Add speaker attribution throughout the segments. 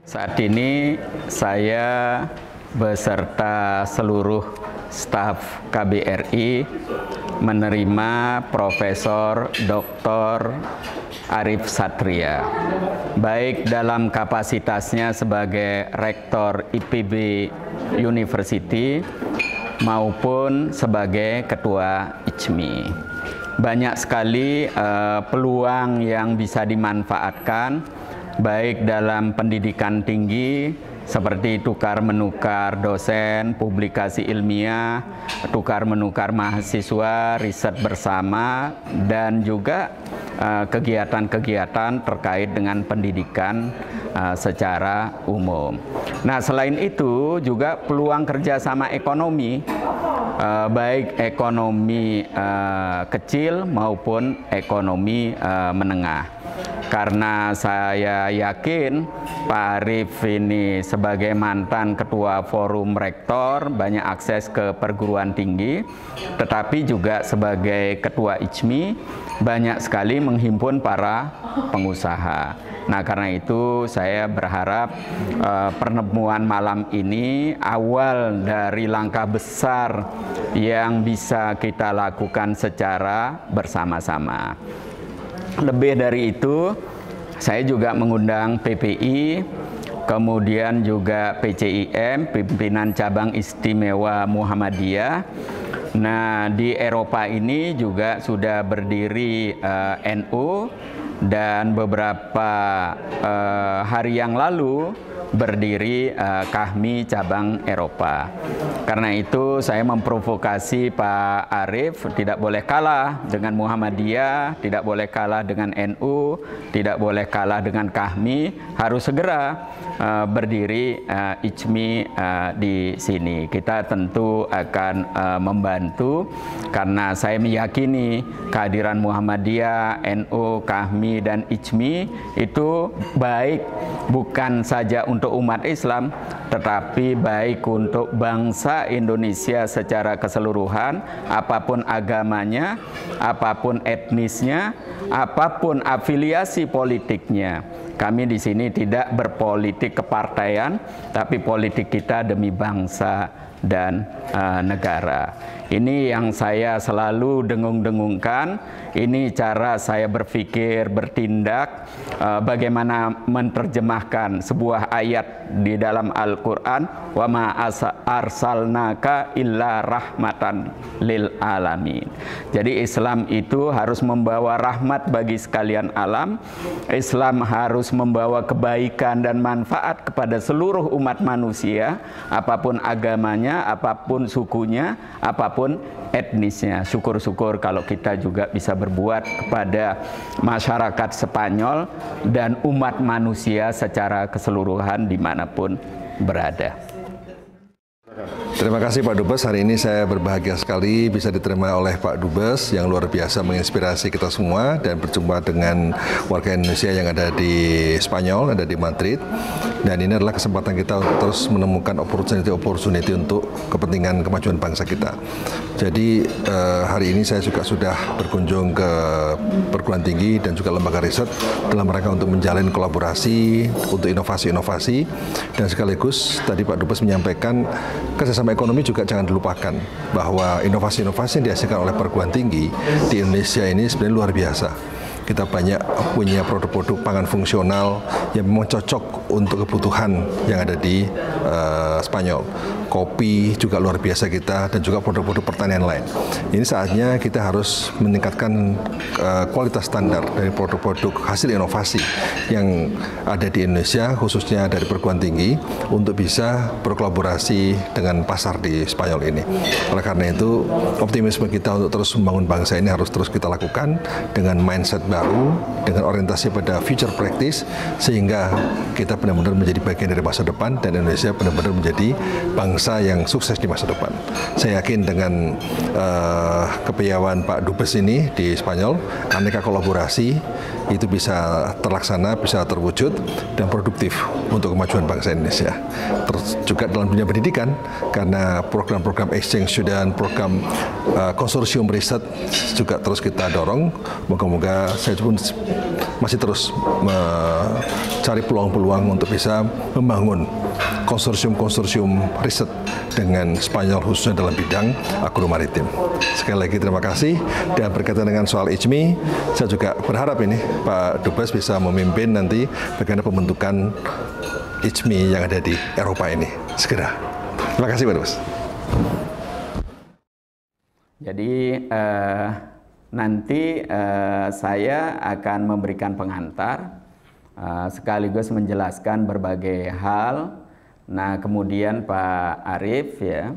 Speaker 1: Saat ini saya beserta seluruh staf KBRI menerima Profesor Dr. Arif Satria, baik dalam kapasitasnya sebagai Rektor IPB University maupun sebagai Ketua ICMI. Banyak sekali peluang yang bisa dimanfaatkan, baik dalam pendidikan tinggi seperti tukar-menukar dosen, publikasi ilmiah, tukar-menukar mahasiswa, riset bersama, dan juga kegiatan-kegiatan terkait dengan pendidikan secara umum. Nah, selain itu juga peluang kerjasama ekonomi, baik ekonomi kecil maupun ekonomi menengah. Karena saya yakin Pak Arif ini sebagai mantan Ketua Forum Rektor banyak akses ke perguruan tinggi, tetapi juga sebagai Ketua ICMI banyak sekali menghimpun para pengusaha. Nah, karena itu saya berharap pertemuan malam ini awal dari langkah besar yang bisa kita lakukan secara bersama-sama. Lebih dari itu, saya juga mengundang PPI, kemudian juga PCIM, Pimpinan Cabang Istimewa Muhammadiyah. Nah, di Eropa ini juga sudah berdiri NU, dan beberapa hari yang lalu berdiri KAHMI cabang Eropa. Karena itu saya memprovokasi Pak Arif, tidak boleh kalah dengan Muhammadiyah, tidak boleh kalah dengan NU, tidak boleh kalah dengan KAHMI, harus segera berdiri ICMI di sini. Kita tentu akan membantu, karena saya meyakini kehadiran Muhammadiyah, NU, KAHMI, dan ICMI itu baik bukan saja untuk umat Islam, tetapi baik untuk bangsa Indonesia secara keseluruhan, apapun agamanya, apapun etnisnya, apapun afiliasi politiknya. Kami di sini tidak berpolitik kepartaian, tapi politik kita demi bangsa dan negara. Ini yang saya selalu dengung-dengungkan, ini cara saya berpikir, bertindak, bagaimana menerjemahkan sebuah ayat di dalam Al-Quran, wa ma arsalnaka illa rahmatan lil alamin. Jadi Islam itu harus membawa rahmat bagi sekalian alam, Islam harus membawa kebaikan dan manfaat kepada seluruh umat manusia, apapun agamanya, apapun sukunya, apapun etnisnya. Syukur-syukur kalau kita juga bisa berbuat kepada masyarakat Spanyol dan umat manusia secara keseluruhan dimanapun berada.
Speaker 2: Terima kasih Pak Dubes, hari ini saya berbahagia sekali bisa diterima oleh Pak Dubes yang luar biasa menginspirasi kita semua dan berjumpa dengan warga Indonesia yang ada di Spanyol, ada di Madrid. Dan ini adalah kesempatan kita untuk terus menemukan opportunity untuk kepentingan kemajuan bangsa kita. Jadi hari ini saya juga sudah berkunjung ke perguruan tinggi dan juga lembaga riset dalam rangka untuk menjalin kolaborasi untuk inovasi-inovasi, dan sekaligus tadi Pak Dubes menyampaikan kerjasama ekonomi juga jangan dilupakan bahwa inovasi-inovasi yang dihasilkan oleh perguruan tinggi di Indonesia ini sebenarnya luar biasa. Kita banyak punya produk-produk pangan fungsional yang memang cocok untuk kebutuhan yang ada di Spanyol. Kopi juga luar biasa kita, dan juga produk-produk pertanian lain. Ini saatnya kita harus meningkatkan kualitas standar dari produk-produk hasil inovasi yang ada di Indonesia, khususnya dari perguruan tinggi, untuk bisa berkolaborasi dengan pasar di Spanyol ini. Oleh karena itu, optimisme kita untuk terus membangun bangsa ini harus terus kita lakukan dengan mindset baru, dengan orientasi pada future practice, sehingga kita benar-benar menjadi bagian dari masa depan dan Indonesia benar-benar menjadi bangsa yang sukses di masa depan. Saya yakin dengan kepeyauan Pak Dubes ini di Spanyol, aneka kolaborasi itu bisa terlaksana, bisa terwujud dan produktif untuk kemajuan bangsa Indonesia. Terus juga dalam dunia pendidikan, karena program-program exchange dan program konsorsium riset juga terus kita dorong. Moga-moga saya pun masih terus mencari peluang-peluang untuk bisa membangun konsorsium-konsorsium riset dengan Spanyol khususnya dalam bidang agromaritim. Sekali lagi terima kasih, dan berkaitan dengan soal ICMI, saya juga berharap ini Pak Dubes bisa memimpin nanti bagaimana pembentukan ICMI yang ada di Eropa ini segera. Terima kasih Pak Dubes.
Speaker 1: Jadi nanti saya akan memberikan pengantar sekaligus menjelaskan berbagai hal. Nah, kemudian Pak Arief ya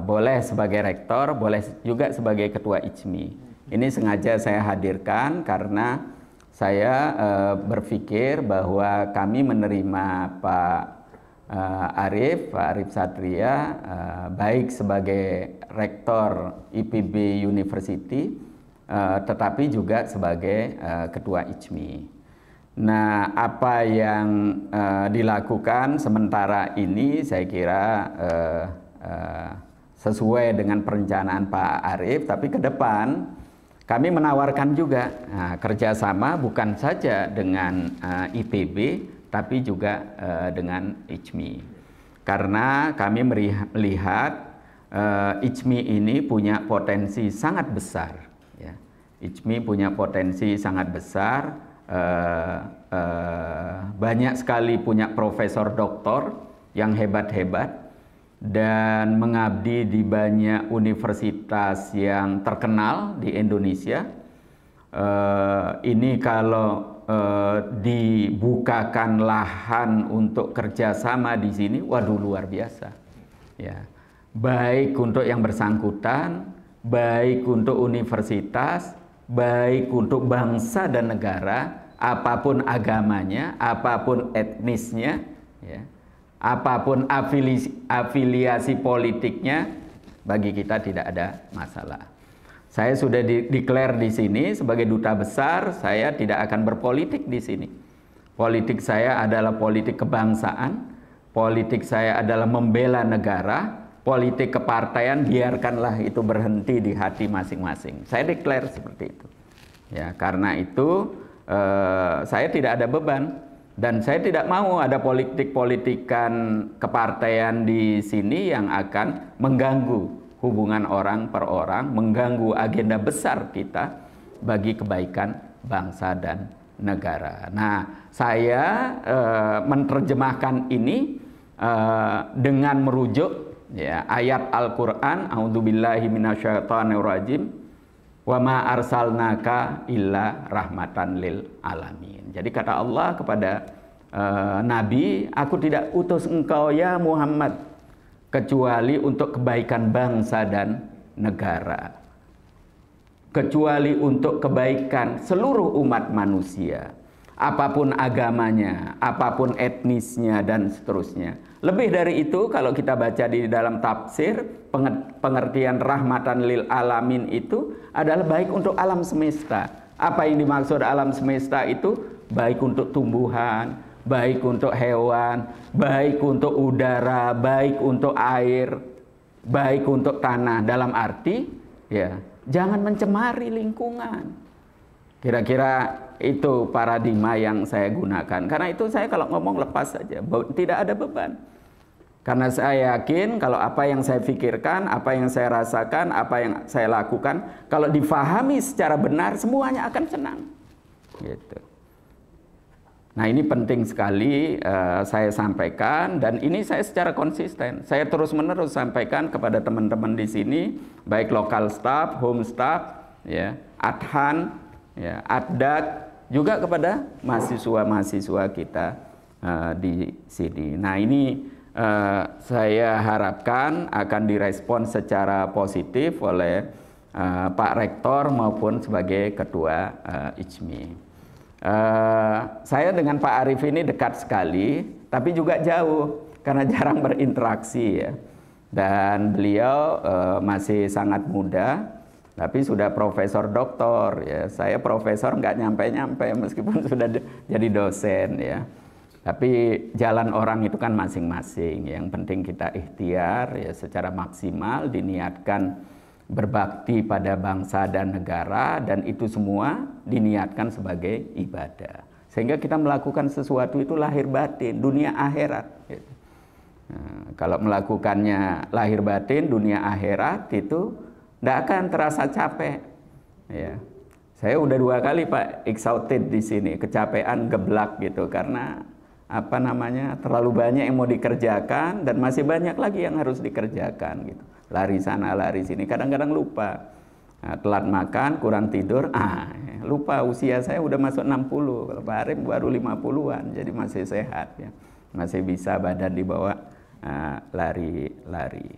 Speaker 1: boleh sebagai rektor, boleh juga sebagai ketua ICMI. Ini sengaja saya hadirkan karena saya berpikir bahwa kami menerima Pak Arief Satria baik sebagai rektor IPB University, tetapi juga sebagai ketua ICMI. Nah, apa yang dilakukan sementara ini saya kira sesuai dengan perencanaan Pak Arief, tapi ke depan kami menawarkan juga kerjasama bukan saja dengan IPB, tapi juga dengan ICMI. Karena kami melihat ICMI ini punya potensi sangat besar. Ya. ICMI punya potensi sangat besar. Banyak sekali punya profesor doktor yang hebat-hebat dan mengabdi di banyak universitas yang terkenal di Indonesia. Ini kalau dibukakan lahan untuk kerjasama di sini, waduh luar biasa. Ya, baik untuk yang bersangkutan, baik untuk universitas, baik untuk bangsa dan negara, apapun agamanya, apapun etnisnya, ya, apapun afiliasi politiknya, bagi kita tidak ada masalah. Saya sudah declare di sini sebagai duta besar, saya tidak akan berpolitik di sini. Politik saya adalah politik kebangsaan, politik saya adalah membela negara, politik kepartaian biarkanlah itu berhenti di hati masing-masing. Saya declare seperti itu. Ya, karena itu saya tidak ada beban dan saya tidak mau ada politik-politikan kepartaian di sini yang akan mengganggu hubungan orang per orang, mengganggu agenda besar kita bagi kebaikan bangsa dan negara. Nah, saya menerjemahkan ini dengan merujuk ya, ayat Al-Quran, A'udzubillahi minasyaitonirrajim, wa ma arsalnaka illa rahmatan lil alamin. Jadi kata Allah kepada Nabi, aku tidak utus engkau ya Muhammad kecuali untuk kebaikan bangsa dan negara, kecuali untuk kebaikan seluruh umat manusia, apapun agamanya, apapun etnisnya dan seterusnya. Lebih dari itu, kalau kita baca di dalam tafsir, pengertian rahmatan lil alamin itu adalah baik untuk alam semesta. Apa yang dimaksud alam semesta itu? Baik untuk tumbuhan, baik untuk hewan, baik untuk udara, baik untuk air, baik untuk tanah. Dalam arti, ya, jangan mencemari lingkungan. Kira-kira itu paradigma yang saya gunakan. Karena itu saya kalau ngomong lepas saja, tidak ada beban. Karena saya yakin kalau apa yang saya pikirkan, apa yang saya rasakan, apa yang saya lakukan, kalau difahami secara benar, semuanya akan senang. Gitu. Nah, ini penting sekali saya sampaikan, dan ini saya secara konsisten. Saya terus-menerus sampaikan kepada teman-teman di sini, baik lokal staff, home staff, ya, adhan, ya, addak, juga kepada mahasiswa-mahasiswa kita di sini. Nah, ini saya harapkan akan direspon secara positif oleh Pak Rektor maupun sebagai Ketua ICMI. Saya dengan Pak Arief ini dekat sekali, tapi juga jauh karena jarang berinteraksi ya. Dan beliau masih sangat muda, tapi sudah profesor doktor ya. Saya profesor nggak nyampe-nyampe meskipun sudah jadi dosen ya. Tapi jalan orang itu kan masing-masing. Yang penting kita ikhtiar ya secara maksimal, diniatkan berbakti pada bangsa dan negara, dan itu semua diniatkan sebagai ibadah. Sehingga kita melakukan sesuatu itu lahir batin, dunia akhirat. Gitu. Nah, kalau melakukannya lahir batin, dunia akhirat itu tidak akan terasa capek. Ya. Saya udah 2 kali Pak exhausted di sini, kecapean, geblak gitu, karena terlalu banyak yang mau dikerjakan dan masih banyak lagi yang harus dikerjakan gitu. Lari sana, lari sini, kadang-kadang lupa. Nah, telat makan, kurang tidur, lupa usia saya udah masuk 60. Kalau Pak Arif baru 50-an, jadi masih sehat ya. Masih bisa badan dibawa lari-lari.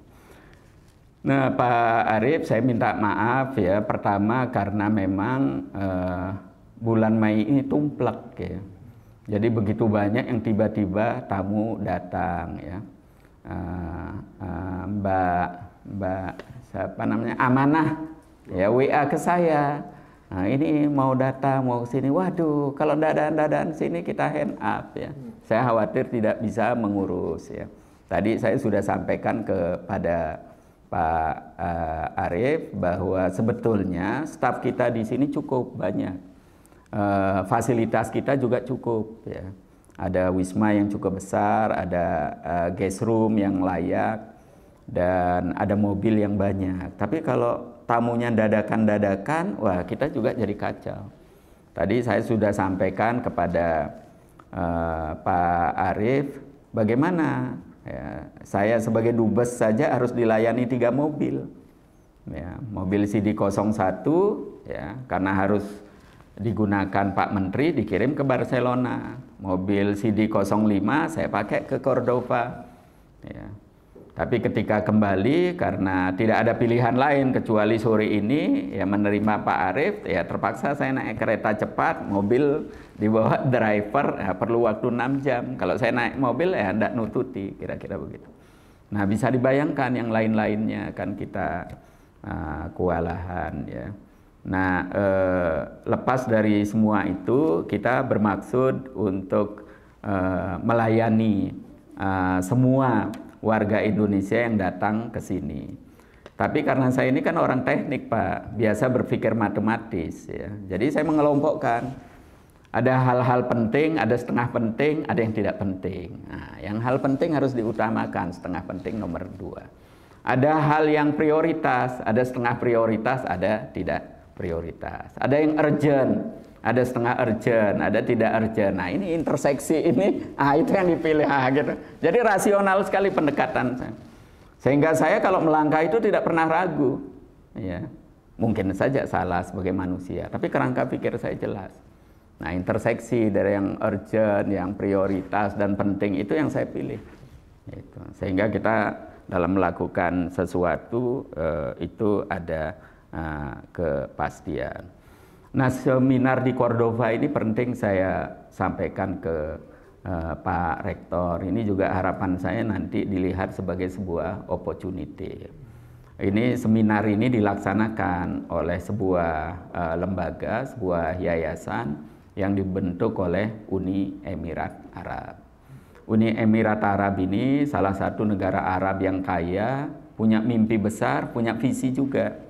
Speaker 1: Nah, Pak Arif, saya minta maaf ya. Pertama karena memang bulan Mei ini tumplek ya. Jadi begitu banyak yang tiba-tiba tamu datang ya. Mbak siapa namanya, Amanah ya, WA ke saya. Nah, ini mau datang, mau sini. Waduh, kalau dadaan sini kita hand up ya. Saya khawatir tidak bisa mengurus ya. Tadi saya sudah sampaikan kepada Pak Arif bahwa sebetulnya staf kita di sini cukup banyak. Fasilitas kita juga cukup ya. Ada wisma yang cukup besar, ada guest room yang layak, dan ada mobil yang banyak. Tapi kalau tamunya dadakan-dadakan, wah kita juga jadi kacau. Tadi saya sudah sampaikan kepada Pak Arif, bagaimana ya, saya sebagai dubes saja harus dilayani 3 mobil ya. Mobil CD01 ya, karena harus digunakan Pak Menteri, dikirim ke Barcelona. Mobil CD05 saya pakai ke Cordova ya. Tapi ketika kembali, karena tidak ada pilihan lain kecuali sore ini ya menerima Pak Arif, ya terpaksa saya naik kereta cepat, mobil dibawa driver ya, perlu waktu 6 jam. Kalau saya naik mobil ya tidak nututi, kira-kira begitu. Nah, bisa dibayangkan yang lain-lainnya kan kita kewalahan ya. Nah, lepas dari semua itu, kita bermaksud untuk melayani semua warga Indonesia yang datang ke sini. Tapi karena saya ini kan orang teknik Pak, biasa berpikir matematis ya. Jadi saya mengelompokkan, ada hal-hal penting, ada setengah penting, ada yang tidak penting. Nah, yang hal penting harus diutamakan, setengah penting nomor 2. Ada hal yang prioritas, ada setengah prioritas, ada tidak prioritas. Ada yang urgent, ada setengah urgent, ada tidak urgent. Nah, ini interseksi ini, itu yang dipilih gitu. Jadi rasional sekali pendekatan saya. Sehingga saya kalau melangkah itu tidak pernah ragu. Ya, mungkin saja salah sebagai manusia, tapi kerangka pikir saya jelas. Nah, interseksi dari yang urgent, yang prioritas dan penting itu yang saya pilih. Itu. Sehingga kita dalam melakukan sesuatu itu ada kepastian. Nah, seminar di Cordova ini penting saya sampaikan ke Pak Rektor. Ini juga harapan saya nanti dilihat sebagai sebuah opportunity. Ini seminar ini dilaksanakan oleh sebuah lembaga, sebuah yayasan yang dibentuk oleh Uni Emirat Arab. Uni Emirat Arab ini salah satu negara Arab yang kaya, punya mimpi besar, punya visi juga.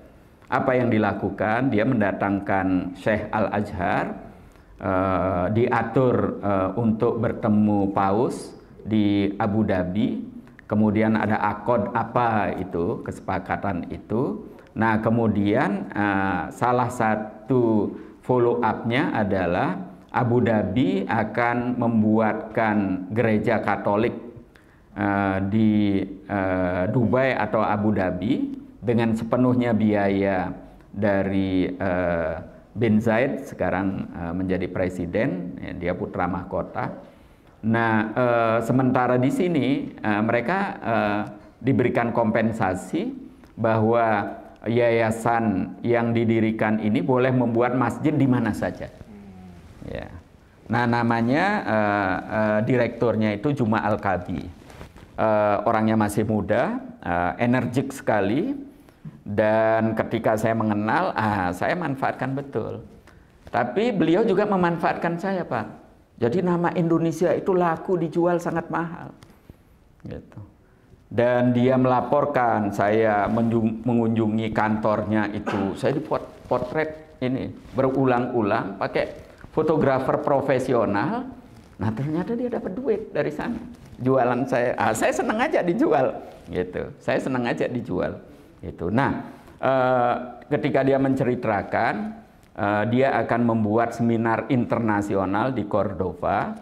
Speaker 1: Apa yang dilakukan? Dia mendatangkan Syekh Al-Azhar, diatur untuk bertemu Paus di Abu Dhabi. Kemudian ada akad apa itu, kesepakatan itu. Nah, kemudian salah satu follow up-nya adalah Abu Dhabi akan membuatkan gereja Katolik di Dubai atau Abu Dhabi dengan sepenuhnya biaya dari bin Zayed, sekarang menjadi presiden, ya, dia putra mahkota. Nah, sementara di sini mereka diberikan kompensasi bahwa yayasan yang didirikan ini boleh membuat masjid di mana saja. Ya. Nah, namanya direkturnya itu Juma Al-Kabi. Orangnya masih muda, energik sekali. Dan ketika saya mengenal, saya manfaatkan betul. Tapi beliau juga memanfaatkan saya, Pak. Jadi nama Indonesia itu laku dijual sangat mahal. Gitu. Dan dia melaporkan saya mengunjungi kantornya itu. Saya dipotret ini berulang-ulang pakai fotografer profesional. Nah, ternyata dia dapat duit dari sana. Jualan saya. Saya senang aja dijual gitu. Saya senang aja dijual gitu. Nah, ketika dia menceritakan dia akan membuat seminar internasional di Cordova.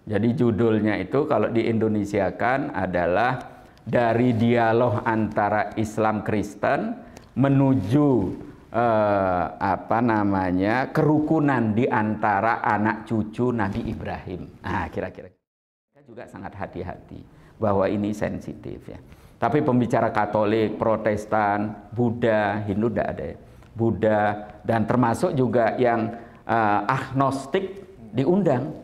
Speaker 1: Jadi judulnya itu kalau di Indonesia kan adalah dari dialog antara Islam Kristen menuju kerukunan di antara anak cucu Nabi Ibrahim. Kira-kira kita juga sangat hati-hati bahwa ini sensitif ya. Tapi pembicara Katolik, Protestan, Buddha, Hindu tidak ada ya. Buddha dan termasuk juga yang agnostik diundang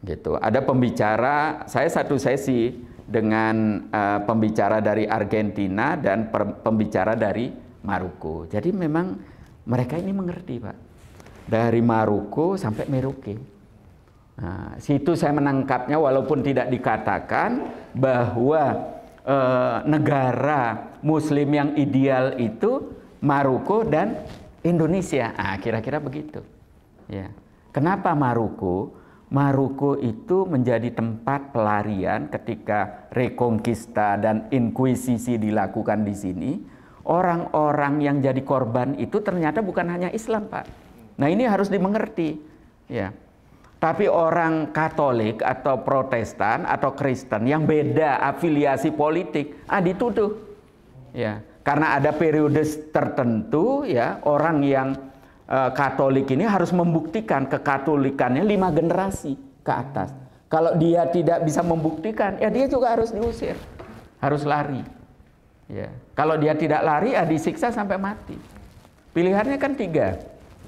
Speaker 1: gitu. Ada pembicara, saya satu sesi dengan pembicara dari Argentina dan pembicara dari Maroko. Jadi memang mereka ini mengerti, Pak. Dari Maroko sampai Merauke. Nah, situ saya menangkapnya walaupun tidak dikatakan bahwa negara Muslim yang ideal itu Maroko dan Indonesia. Kira-kira begitu. Ya. Kenapa Maroko? Maroko itu menjadi tempat pelarian ketika Reconquista dan Inkuisisi dilakukan di sini. Orang-orang yang jadi korban itu ternyata bukan hanya Islam, Pak. Nah, ini harus dimengerti. Ya. Tapi orang Katolik atau Protestan atau Kristen yang beda afiliasi politik, dituduh. Ya. Karena ada periode tertentu, ya, orang yang Katolik ini harus membuktikan kekatolikannya 5 generasi ke atas. Kalau dia tidak bisa membuktikan, ya dia juga harus diusir, harus lari. Ya. Kalau dia tidak lari, disiksa sampai mati. Pilihannya kan 3.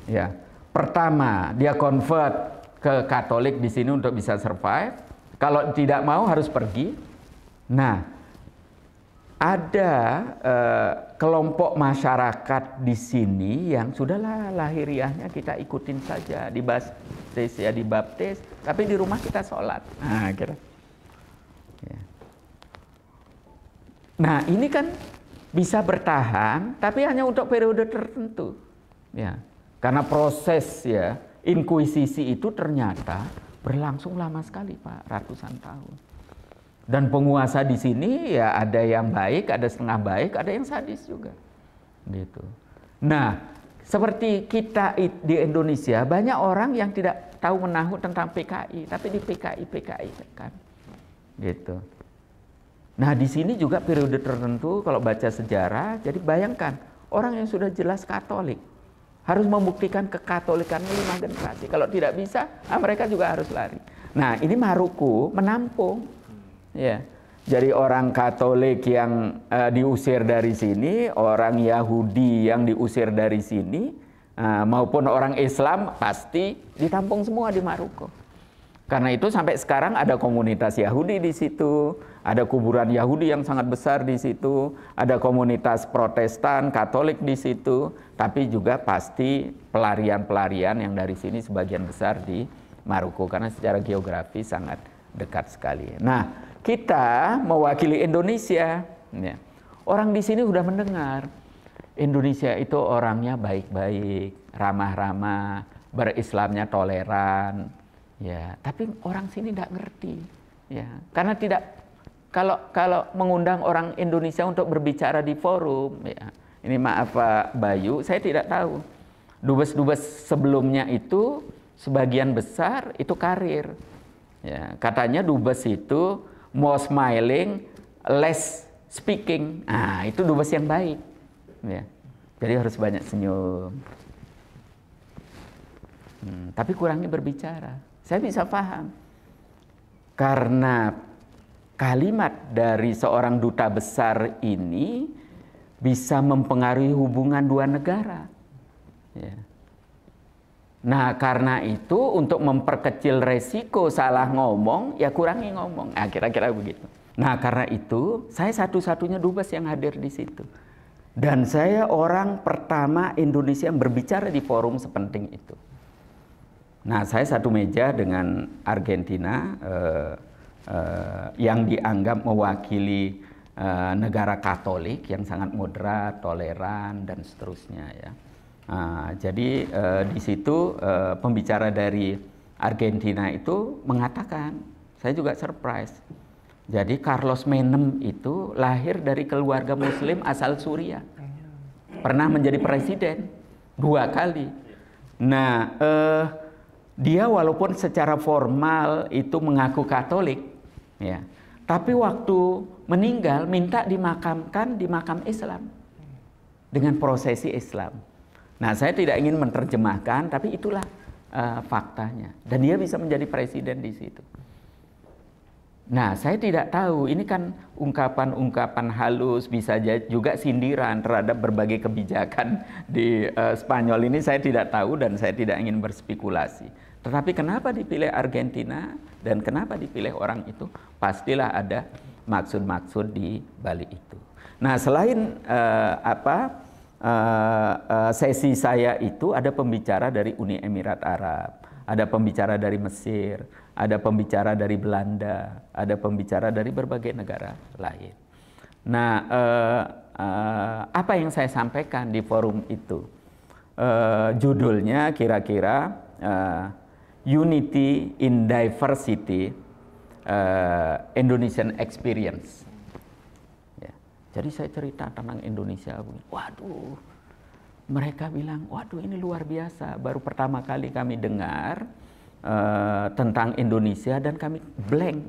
Speaker 1: Ya. Pertama, dia convert ke Katolik di sini untuk bisa survive. Kalau tidak mau harus pergi. Nah, ada kelompok masyarakat di sini yang sudahlah lahiriahnya kita ikutin saja, dibaptis ya dibaptis, tapi di rumah kita sholat. Kira. Ya. Nah, ini kan bisa bertahan, tapi hanya untuk periode tertentu. Ya, karena proses ya inkuisisi itu ternyata berlangsung lama sekali, Pak, ratusan tahun. Dan penguasa di sini ya ada yang baik, ada setengah baik, ada yang sadis juga. Gitu. Nah, seperti kita di Indonesia, banyak orang yang tidak tahu menahu tentang PKI, tapi di PKI kan. Gitu. Nah, di sini juga periode tertentu kalau baca sejarah, jadi bayangkan orang yang sudah jelas Katolik harus membuktikan kekatolikannya 5 generasi. Kalau tidak bisa, mereka juga harus lari. Nah, ini Maroko menampung. Ya, jadi orang Katolik yang diusir dari sini, orang Yahudi yang diusir dari sini, maupun orang Islam pasti ditampung semua di Maroko. Karena itu sampai sekarang ada komunitas Yahudi di situ, ada kuburan Yahudi yang sangat besar di situ, ada komunitas Protestan, Katolik di situ, tapi juga pasti pelarian-pelarian yang dari sini sebagian besar di Maroko karena secara geografi sangat dekat sekali. Nah, kita mewakili Indonesia. Ya. Orang di sini sudah mendengar Indonesia itu orangnya baik-baik, ramah-ramah, berislamnya toleran. Ya, tapi orang sini tidak ngerti. Ya, karena tidak kalau mengundang orang Indonesia untuk berbicara di forum, ya. Ini maaf Pak Bayu, saya tidak tahu. Dubes-dubes sebelumnya itu sebagian besar itu karir. Ya, katanya dubes itu more smiling, less speaking. Itu dubes yang baik. Ya. Jadi harus banyak senyum. Tapi kurangnya berbicara. Saya bisa paham. Karena kalimat dari seorang duta besar ini bisa mempengaruhi hubungan 2 negara. Ya. Nah, karena itu untuk memperkecil resiko salah ngomong, ya kurangi ngomong. Kira-kira begitu. Nah, karena itu saya satu-satunya dubes yang hadir di situ. Dan saya orang pertama Indonesia yang berbicara di forum sepenting itu. Nah, saya satu meja dengan Argentina yang dianggap mewakili negara Katolik yang sangat moderat, toleran, dan seterusnya ya. Jadi di situ pembicara dari Argentina itu mengatakan, saya juga surprise. Jadi Carlos Menem itu lahir dari keluarga Muslim asal Suriah, pernah menjadi presiden 2 kali. Nah, dia walaupun secara formal itu mengaku Katolik, ya, tapi waktu meninggal minta dimakamkan di makam Islam dengan prosesi Islam. Nah, saya tidak ingin menerjemahkan, tapi itulah faktanya. Dan dia bisa menjadi presiden di situ. Nah, saya tidak tahu, ini kan ungkapan-ungkapan halus, bisa juga sindiran terhadap berbagai kebijakan di Spanyol ini, saya tidak tahu dan saya tidak ingin berspekulasi. Tetapi kenapa dipilih Argentina dan kenapa dipilih orang itu, pastilah ada maksud-maksud di balik itu. Nah, selain sesi saya itu ada pembicara dari Uni Emirat Arab, ada pembicara dari Mesir, ada pembicara dari Belanda, ada pembicara dari berbagai negara lain. Nah, apa yang saya sampaikan di forum itu? Judulnya kira-kira Unity in Diversity, Indonesian Experience. Ya. Jadi saya cerita tentang Indonesia. Waduh, mereka bilang, waduh ini luar biasa. Baru pertama kali kami dengar tentang Indonesia dan kami blank.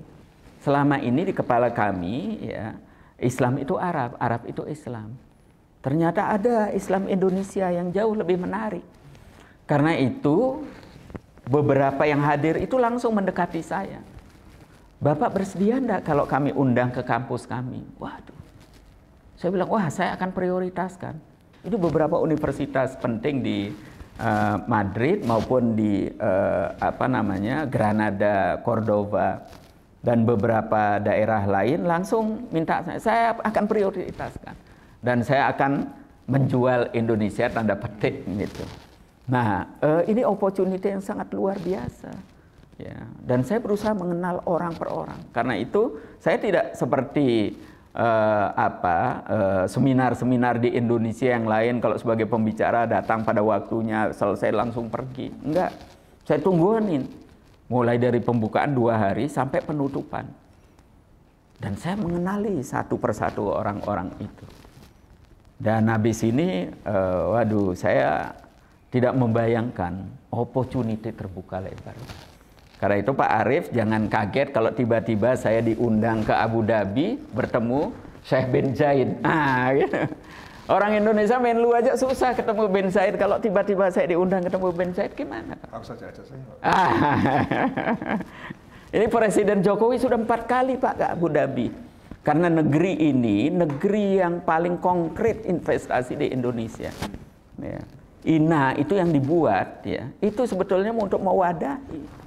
Speaker 1: Selama ini di kepala kami, ya, Islam itu Arab, Arab itu Islam. Ternyata ada Islam Indonesia yang jauh lebih menarik. Karena itu beberapa yang hadir itu langsung mendekati saya. Bapak bersedia enggak kalau kami undang ke kampus kami? Waduh. Saya bilang, wah saya akan prioritaskan. Itu beberapa universitas penting di Madrid maupun di Granada, Cordova dan beberapa daerah lain langsung minta saya akan prioritaskan dan saya akan menjual Indonesia tanda petik gitu. Nah, ini opportunity yang sangat luar biasa. Ya, dan saya berusaha mengenal orang per orang. Karena itu saya tidak seperti seminar-seminar di Indonesia yang lain, kalau sebagai pembicara datang pada waktunya selesai langsung pergi. Enggak, saya tungguin mulai dari pembukaan 2 hari sampai penutupan. Dan saya mengenali satu persatu orang-orang itu. Dan habis ini, waduh, saya tidak membayangkan opportunity terbuka lebar. Karena itu Pak Arief jangan kaget kalau tiba-tiba saya diundang ke Abu Dhabi bertemu Sheikh bin Zayed. Gitu. Orang Indonesia main lu aja susah ketemu bin Zayed. Kalau tiba-tiba saya diundang ketemu bin Zayed gimana?
Speaker 2: Aku saja aja saya.
Speaker 1: Ini Presiden Jokowi sudah 4 kali Pak ke Abu Dhabi. Karena negeri ini negeri yang paling konkret investasi di Indonesia. Ya. INA itu yang dibuat, ya, itu sebetulnya untuk mewadahi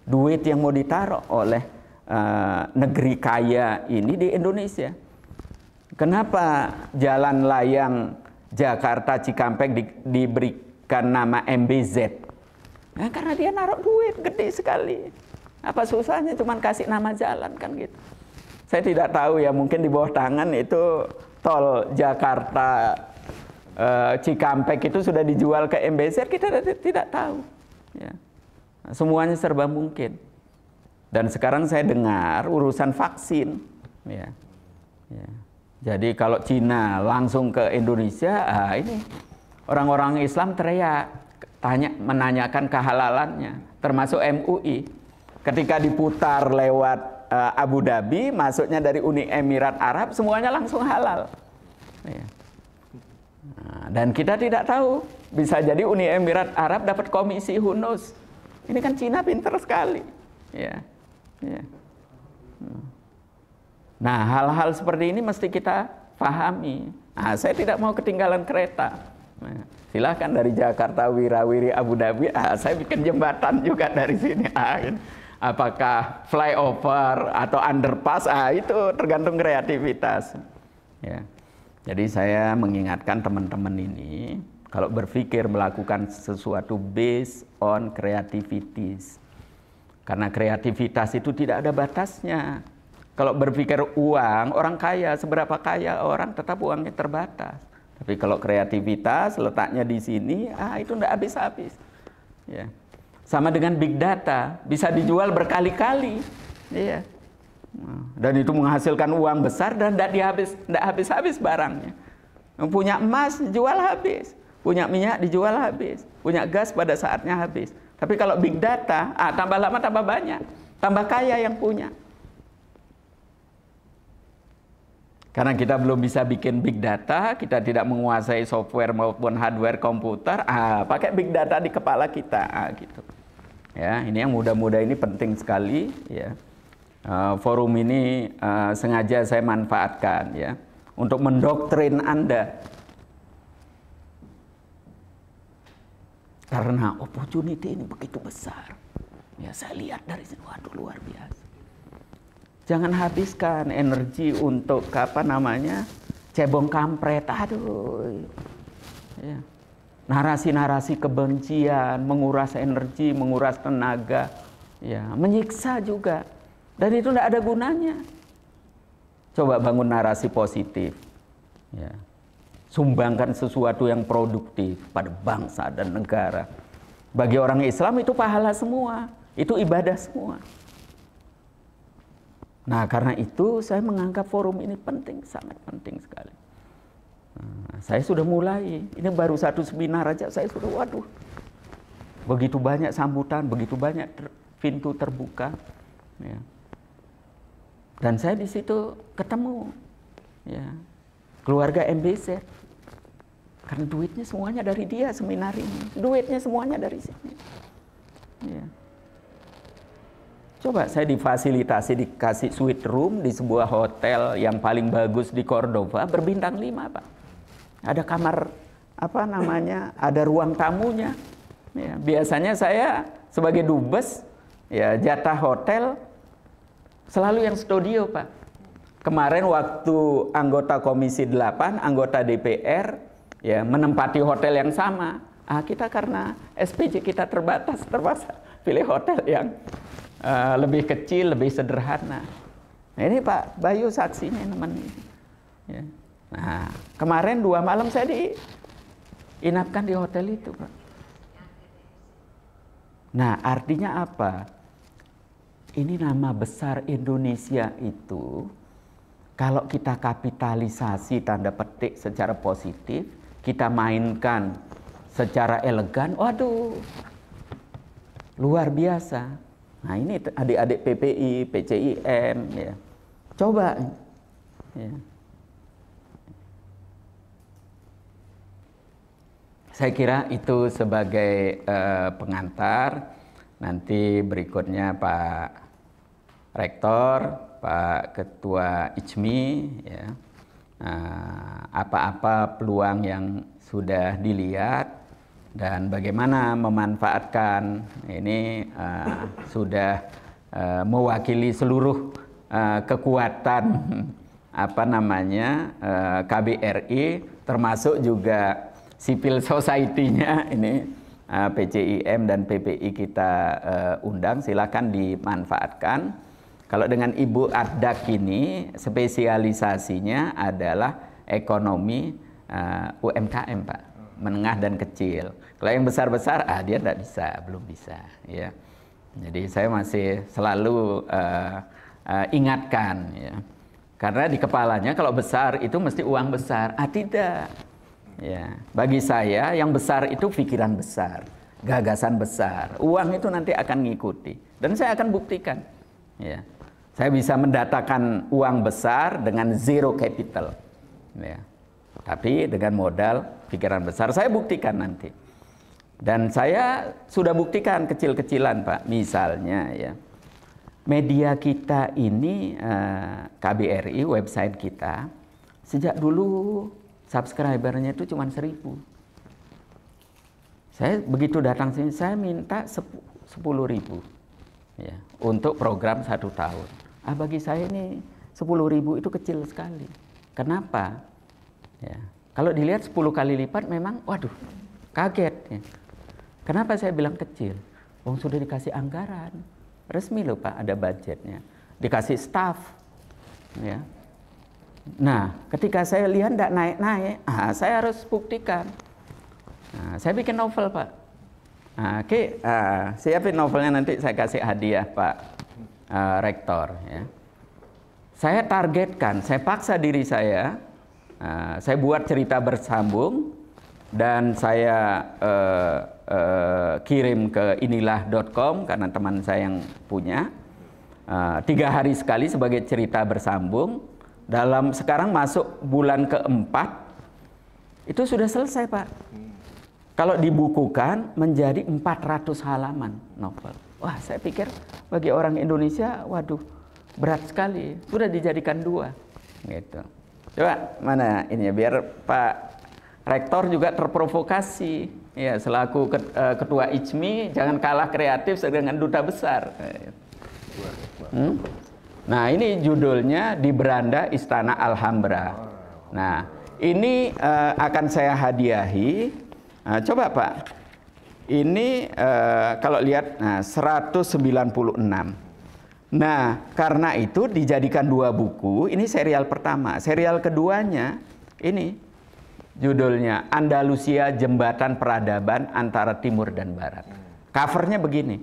Speaker 1: duit yang mau ditaruh oleh negeri kaya ini di Indonesia. Kenapa jalan layang Jakarta Cikampek diberikan nama MBZ? Nah, karena dia naruh duit gede sekali. Apa susahnya cuman kasih nama jalan kan gitu. Saya tidak tahu ya, mungkin di bawah tangan itu tol Jakarta Cikampek itu sudah dijual ke MBZ, kita tidak tahu. Ya. Semuanya serba mungkin. Dan sekarang saya dengar urusan vaksin. Ya. Ya. Jadi kalau Cina langsung ke Indonesia, ini orang-orang Islam teriak, menanyakan kehalalannya, termasuk MUI. Ketika diputar lewat Abu Dhabi, masuknya dari Uni Emirat Arab, semuanya langsung halal. Ya. Nah, dan kita tidak tahu, bisa jadi Uni Emirat Arab dapat komisi khusus. Ini kan Cina pintar sekali. Ya. Ya. Nah, hal-hal seperti ini mesti kita pahami. Nah, saya tidak mau ketinggalan kereta. Nah, silahkan dari Jakarta Wirawiri Abu Dhabi, saya bikin jembatan juga dari sini. Apakah flyover atau underpass, itu tergantung kreativitas. Ya. Jadi saya mengingatkan teman-teman ini, kalau berpikir melakukan sesuatu based on creativities. Karena kreativitas itu tidak ada batasnya. Kalau berpikir uang, orang kaya, seberapa kaya orang, tetap uangnya terbatas. Tapi kalau kreativitas letaknya di sini, itu tidak habis-habis. Ya. Sama dengan big data, bisa dijual berkali-kali. Ya. Dan itu menghasilkan uang besar dan tidak habis-habis barangnya. Punya emas dijual habis, punya minyak dijual habis, punya gas pada saatnya habis. Tapi kalau big data, tambah lama tambah banyak, tambah kaya yang punya. Karena kita belum bisa bikin big data, kita tidak menguasai software maupun hardware komputer, pakai big data di kepala kita, gitu. Ya, ini yang muda-muda ini penting sekali, ya. Forum ini sengaja saya manfaatkan, ya, untuk mendoktrin Anda. Karena opportunity ini begitu besar. Ya, saya lihat dari sini, waduh, luar biasa. Jangan habiskan energi untuk cebong kampret, aduh. Ya. Narasi-narasi kebencian, menguras energi, menguras tenaga, ya, menyiksa juga. Dan itu tidak ada gunanya. Coba bangun narasi positif. Ya. Sumbangkan sesuatu yang produktif pada bangsa dan negara. Bagi orang Islam itu pahala semua. Itu ibadah semua. Nah, karena itu saya menganggap forum ini penting, sangat penting sekali. Saya sudah mulai. Ini baru satu seminar aja saya sudah, waduh. Begitu banyak sambutan, begitu banyak pintu terbuka. Ya. Dan saya di situ ketemu, ya, keluarga MBZ. Karena duitnya semuanya dari dia seminar ini. Duitnya semuanya dari sini. Ya. Coba saya difasilitasi, dikasih suite room di sebuah hotel yang paling bagus di Cordova, berbintang 5, Pak. Ada kamar, ada ruang tamunya. Ya, biasanya saya sebagai dubes, ya, jatah hotel selalu yang studio, Pak. Kemarin waktu anggota Komisi 8, anggota DPR, ya, menempati hotel yang sama. Kita karena SPJ kita terbatas, terpaksa pilih hotel yang lebih kecil, lebih sederhana. Nah, ini Pak Bayu saksinya, teman ini. Ya. Nah, kemarin 2 malam saya diinapkan di hotel itu, Pak. Nah, artinya apa? Ini nama besar Indonesia itu, kalau kita kapitalisasi tanda petik secara positif, kita mainkan secara elegan, waduh, luar biasa. Nah, ini adik-adik PPI, PCIM, ya. Coba, ya. Saya kira itu sebagai pengantar. Nanti berikutnya Pak Rektor, Pak Ketua ICMI, ya, apa-apa peluang yang sudah dilihat dan bagaimana memanfaatkan ini sudah mewakili seluruh kekuatan KBRI, termasuk juga civil society-nya ini PCIM dan PPI kita undang, silakan dimanfaatkan. Kalau dengan Ibu Ardak ini spesialisasinya adalah ekonomi UMKM, Pak, menengah dan kecil. Kalau yang besar-besar, dia tidak bisa, belum bisa. Ya. Jadi saya masih selalu ingatkan, ya. Karena di kepalanya kalau besar itu mesti uang besar. Tidak. Ya, bagi saya yang besar itu pikiran besar, gagasan besar. Uang itu nanti akan ngikuti. Dan saya akan buktikan. Ya. Saya bisa mendatangkan uang besar dengan zero capital. Ya. Tapi dengan modal pikiran besar. Saya buktikan nanti. Dan saya sudah buktikan kecil-kecilan, Pak. Misalnya, ya, media kita ini, KBRI, website kita, sejak dulu subscribernya itu cuma 1.000. Saya begitu datang sini, saya minta 10.000, ya, untuk program 1 tahun. Bagi saya ini 10.000 itu kecil sekali. Kenapa? Ya. Kalau dilihat 10 kali lipat memang, waduh, kaget. Ya. Kenapa saya bilang kecil? Wong sudah dikasih anggaran, resmi loh Pak, ada budgetnya, dikasih staff. Ya. Nah, ketika saya lihat tidak naik-naik, saya harus buktikan. Nah, saya bikin novel Pak. Nah, siapin novelnya, nanti saya kasih hadiah Pak Rektor. Ya. Saya targetkan, saya paksa diri saya buat cerita bersambung dan saya kirim ke inilah.com karena teman saya yang punya. 3 hari sekali sebagai cerita bersambung. Sekarang masuk bulan keempat, itu sudah selesai Pak. Kalau dibukukan menjadi 400 halaman novel. Wah, saya pikir bagi orang Indonesia, waduh, berat sekali. Sudah dijadikan 2. Gitu. Coba mana ini ya, biar Pak Rektor juga terprovokasi. Ya, selaku ketua IJMI, jangan kalah kreatif dengan duta besar. Nah, ini judulnya Di Beranda Istana Alhambra. Nah, ini akan saya hadiahi. Coba Pak, ini kalau lihat, 196. Nah, karena itu dijadikan 2 buku. Ini serial pertama. Serial keduanya ini judulnya Andalusia, Jembatan Peradaban Antara Timur dan Barat. Covernya begini.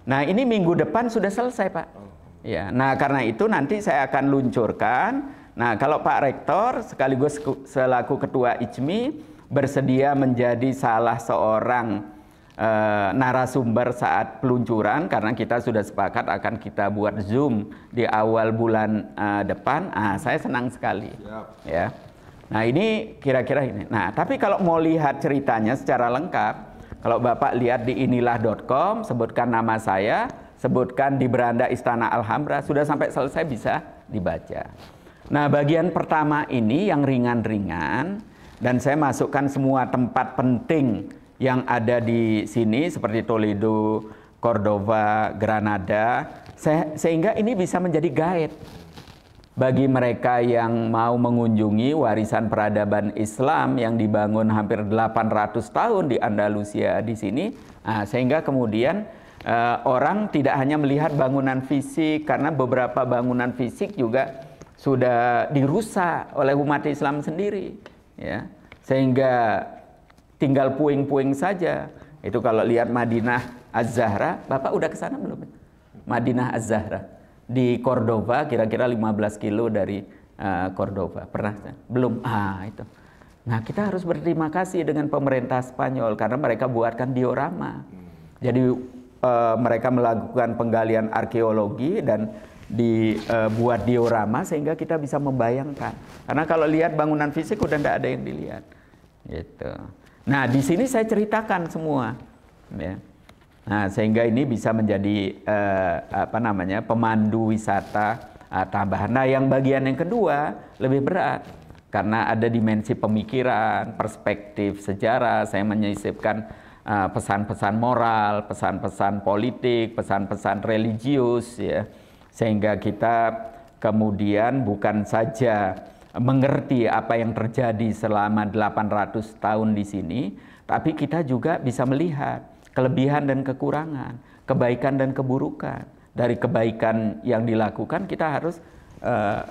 Speaker 1: Nah, ini minggu depan sudah selesai Pak. Ya, nah karena itu nanti saya akan luncurkan. Nah, kalau Pak Rektor sekaligus selaku ketua IJMI bersedia menjadi salah seorang narasumber saat peluncuran, karena kita sudah sepakat akan kita buat Zoom di awal bulan depan. Saya senang sekali. Ya. Nah, ini kira-kira ini. Nah, tapi kalau mau lihat ceritanya secara lengkap, kalau Bapak lihat di inilah.com, sebutkan nama saya, sebutkan Di Beranda Istana Alhambra, sudah sampai selesai bisa dibaca. Nah, bagian pertama ini yang ringan-ringan, dan saya masukkan semua tempat penting yang ada di sini seperti Toledo, Cordova, Granada, sehingga ini bisa menjadi guide bagi mereka yang mau mengunjungi warisan peradaban Islam yang dibangun hampir 800 tahun di Andalusia di sini. Sehingga kemudian orang tidak hanya melihat bangunan fisik, karena beberapa bangunan fisik juga sudah dirusak oleh umat Islam sendiri, ya. Sehingga tinggal puing-puing saja. Itu kalau lihat Madinah Az-Zahra, Bapak udah ke sana belum? Madinah Az-Zahra di Cordova, kira-kira 15 kilo dari Cordova. Pernah? Belum? Itu. Nah, kita harus berterima kasih dengan pemerintah Spanyol karena mereka buatkan diorama. Jadi mereka melakukan penggalian arkeologi dan dibuat diorama sehingga kita bisa membayangkan. Karena kalau lihat bangunan fisik udah tidak ada yang dilihat. Gitu. Nah, di sini saya ceritakan semua. Ya. Nah, sehingga ini bisa menjadi pemandu wisata tambahan. Nah, yang bagian yang kedua lebih berat karena ada dimensi pemikiran, perspektif sejarah. Saya menyisipkan pesan-pesan moral, pesan-pesan politik, pesan-pesan religius, ya, sehingga kita kemudian bukan saja mengerti apa yang terjadi selama 800 tahun di sini, tapi kita juga bisa melihat kelebihan dan kekurangan, kebaikan dan keburukan. Dari kebaikan yang dilakukan kita harus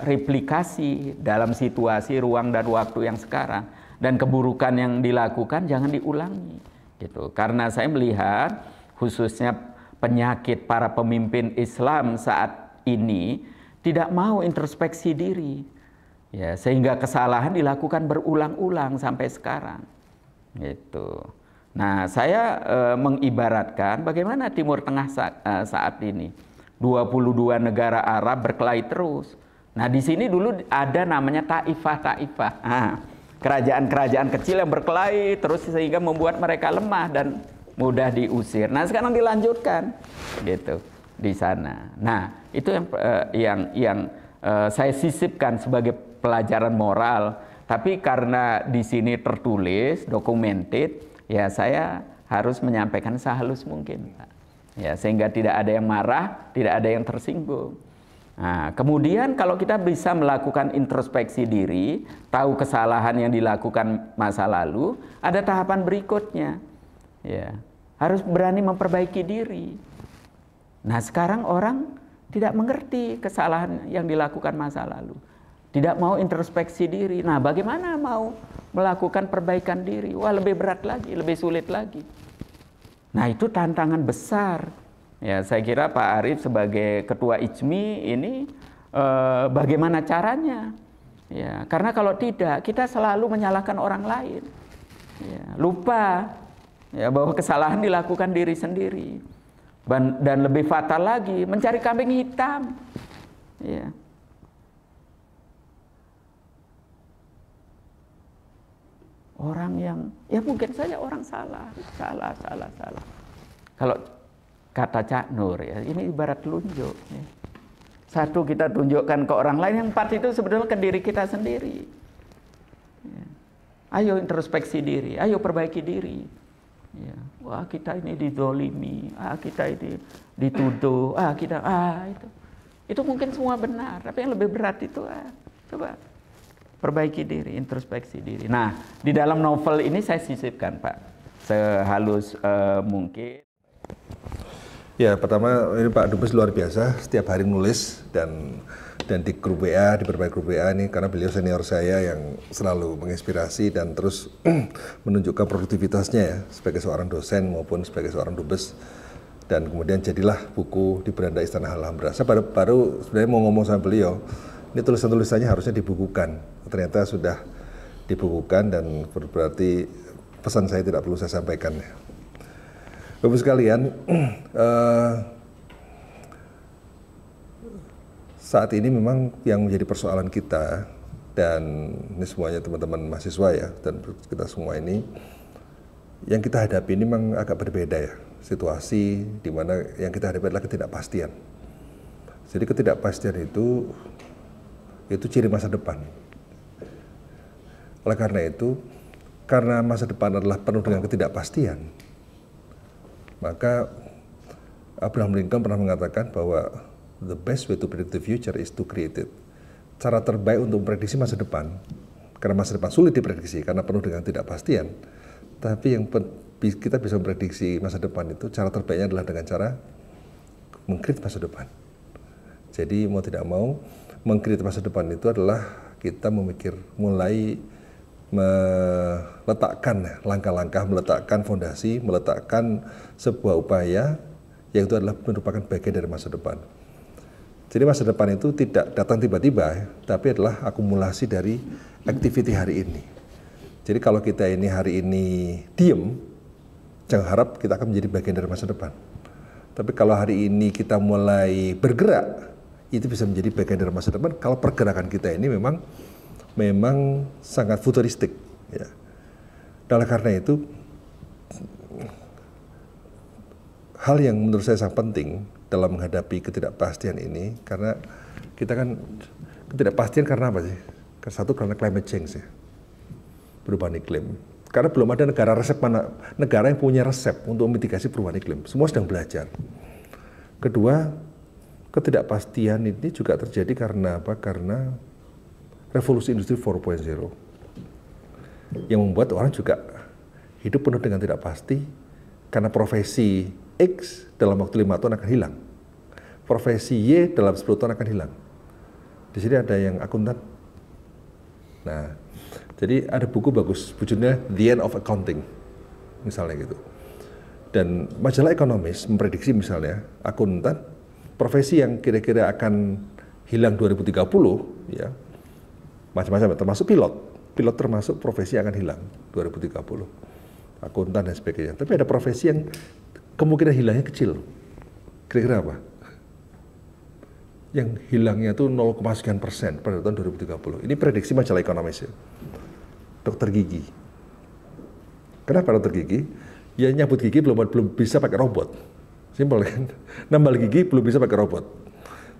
Speaker 1: replikasi dalam situasi ruang dan waktu yang sekarang, dan keburukan yang dilakukan jangan diulangi. Gitu. Karena saya melihat khususnya penyakit para pemimpin Islam saat ini tidak mau introspeksi diri, ya, sehingga kesalahan dilakukan berulang-ulang sampai sekarang. Gitu. Nah, saya mengibaratkan bagaimana Timur Tengah saat ini 22 negara Arab berkelahi terus. Nah, di sini dulu ada namanya Taifah. Kerajaan-kerajaan kecil yang berkelahi terus sehingga membuat mereka lemah dan mudah diusir. Nah, sekarang dilanjutkan gitu di sana. Nah, itu yang saya sisipkan sebagai pelajaran moral. Tapi karena di sini tertulis, documented, ya saya harus menyampaikan sehalus mungkin, Pak. Ya, sehingga tidak ada yang marah, tidak ada yang tersinggung. Nah, kemudian kalau kita bisa melakukan introspeksi diri, tahu kesalahan yang dilakukan masa lalu, ada tahapan berikutnya. Ya, harus berani memperbaiki diri. Nah, sekarang orang tidak mengerti kesalahan yang dilakukan masa lalu. Tidak mau introspeksi diri. Nah, bagaimana mau melakukan perbaikan diri? Wah, lebih berat lagi, lebih sulit lagi. Nah, itu tantangan besar. Ya, saya kira Pak Arief sebagai Ketua IJMI ini bagaimana caranya? Ya, karena kalau tidak, kita selalu menyalahkan orang lain. Ya, lupa ya bahwa kesalahan dilakukan diri sendiri. Dan lebih fatal lagi, mencari kambing hitam. Ya. Orang yang, ya mungkin saja orang salah. Kalau kata Cak Nur, ya, ini ibarat telunjuk. Ya. Satu kita tunjukkan ke orang lain, yang empat itu sebetulnya ke diri kita sendiri. Ya. Ayo introspeksi diri, ayo perbaiki diri. Ya. Wah, kita ini dizolimi, kita ini dituduh, itu mungkin semua benar, tapi yang lebih berat itu coba perbaiki diri, introspeksi diri. Nah, di dalam novel ini saya sisipkan, Pak, sehalus mungkin.
Speaker 2: Ya, pertama ini Pak Dubes luar biasa, setiap hari nulis dan di grup WA, di berbagai grup WA ini, karena beliau senior saya yang selalu menginspirasi dan terus menunjukkan produktivitasnya ya, sebagai seorang dosen maupun sebagai seorang dubes. Dan kemudian jadilah buku di beranda Istana Alhambra. Saya baru sebenarnya mau ngomong sama beliau, ini tulisan-tulisannya harusnya dibukukan. Ternyata sudah dibukukan dan berarti pesan saya tidak perlu saya sampaikan. Bapak sekalian, saat ini memang yang menjadi persoalan kita, dan ini semuanya teman-teman mahasiswa ya, dan kita semua ini, yang kita hadapi ini memang agak berbeda ya. Situasi di mana yang kita hadapi adalah ketidakpastian. Jadi ketidakpastian itu ciri masa depan. Oleh karena itu, karena masa depan adalah penuh dengan ketidakpastian, maka Abraham Lincoln pernah mengatakan bahwa the best way to predict the future is to create it. Cara terbaik untuk memprediksi masa depan, karena masa depan sulit diprediksi karena penuh dengan ketidakpastian. Tapi yang kita bisa memprediksi masa depan itu, cara terbaiknya adalah dengan cara meng-create masa depan. Jadi mau tidak mau, meng-create masa depan itu adalah kita mulai meletakkan langkah-langkah, meletakkan fondasi, meletakkan sebuah upaya yang itu adalah merupakan bagian dari masa depan. Jadi masa depan itu tidak datang tiba-tiba, tapi adalah akumulasi dari activity hari ini. Jadi kalau kita ini hari ini diem, jangan harap kita akan menjadi bagian dari masa depan. Tapi kalau hari ini kita mulai bergerak, itu bisa menjadi bagian dari masa depan kalau pergerakan kita ini memang sangat futuristik. Ya. Oleh karena itu, hal yang menurut saya sangat penting dalam menghadapi ketidakpastian ini, karena kita kan ketidakpastian karena apa sih? Satu, karena climate change ya, perubahan iklim. Karena belum ada negara yang punya resep untuk mitigasi perubahan iklim. Semua sedang belajar. Kedua, ketidakpastian ini juga terjadi karena apa? Karena revolusi industri 4.0 yang membuat orang juga hidup penuh dengan tidak pasti, karena profesi X dalam waktu 5 tahun akan hilang, profesi Y dalam 10 tahun akan hilang. Di sini ada yang akuntan. Nah, jadi ada buku bagus, judulnya The End of Accounting, misalnya gitu. Dan majalah ekonomis memprediksi misalnya akuntan, profesi yang kira-kira akan hilang 2030, ya, macam-macam, termasuk pilot termasuk profesi yang akan hilang 2030, akuntan dan sebagainya. Tapi ada profesi yang kemungkinan hilangnya kecil. Kira-kira apa? Yang hilangnya itu 0,sekian% pada tahun 2030. Ini prediksi majalah ekonomis ya. Dokter gigi. Kenapa dokter gigi? Ya nyabut gigi belum bisa pakai robot. Simpel kan? Nambal gigi belum bisa pakai robot.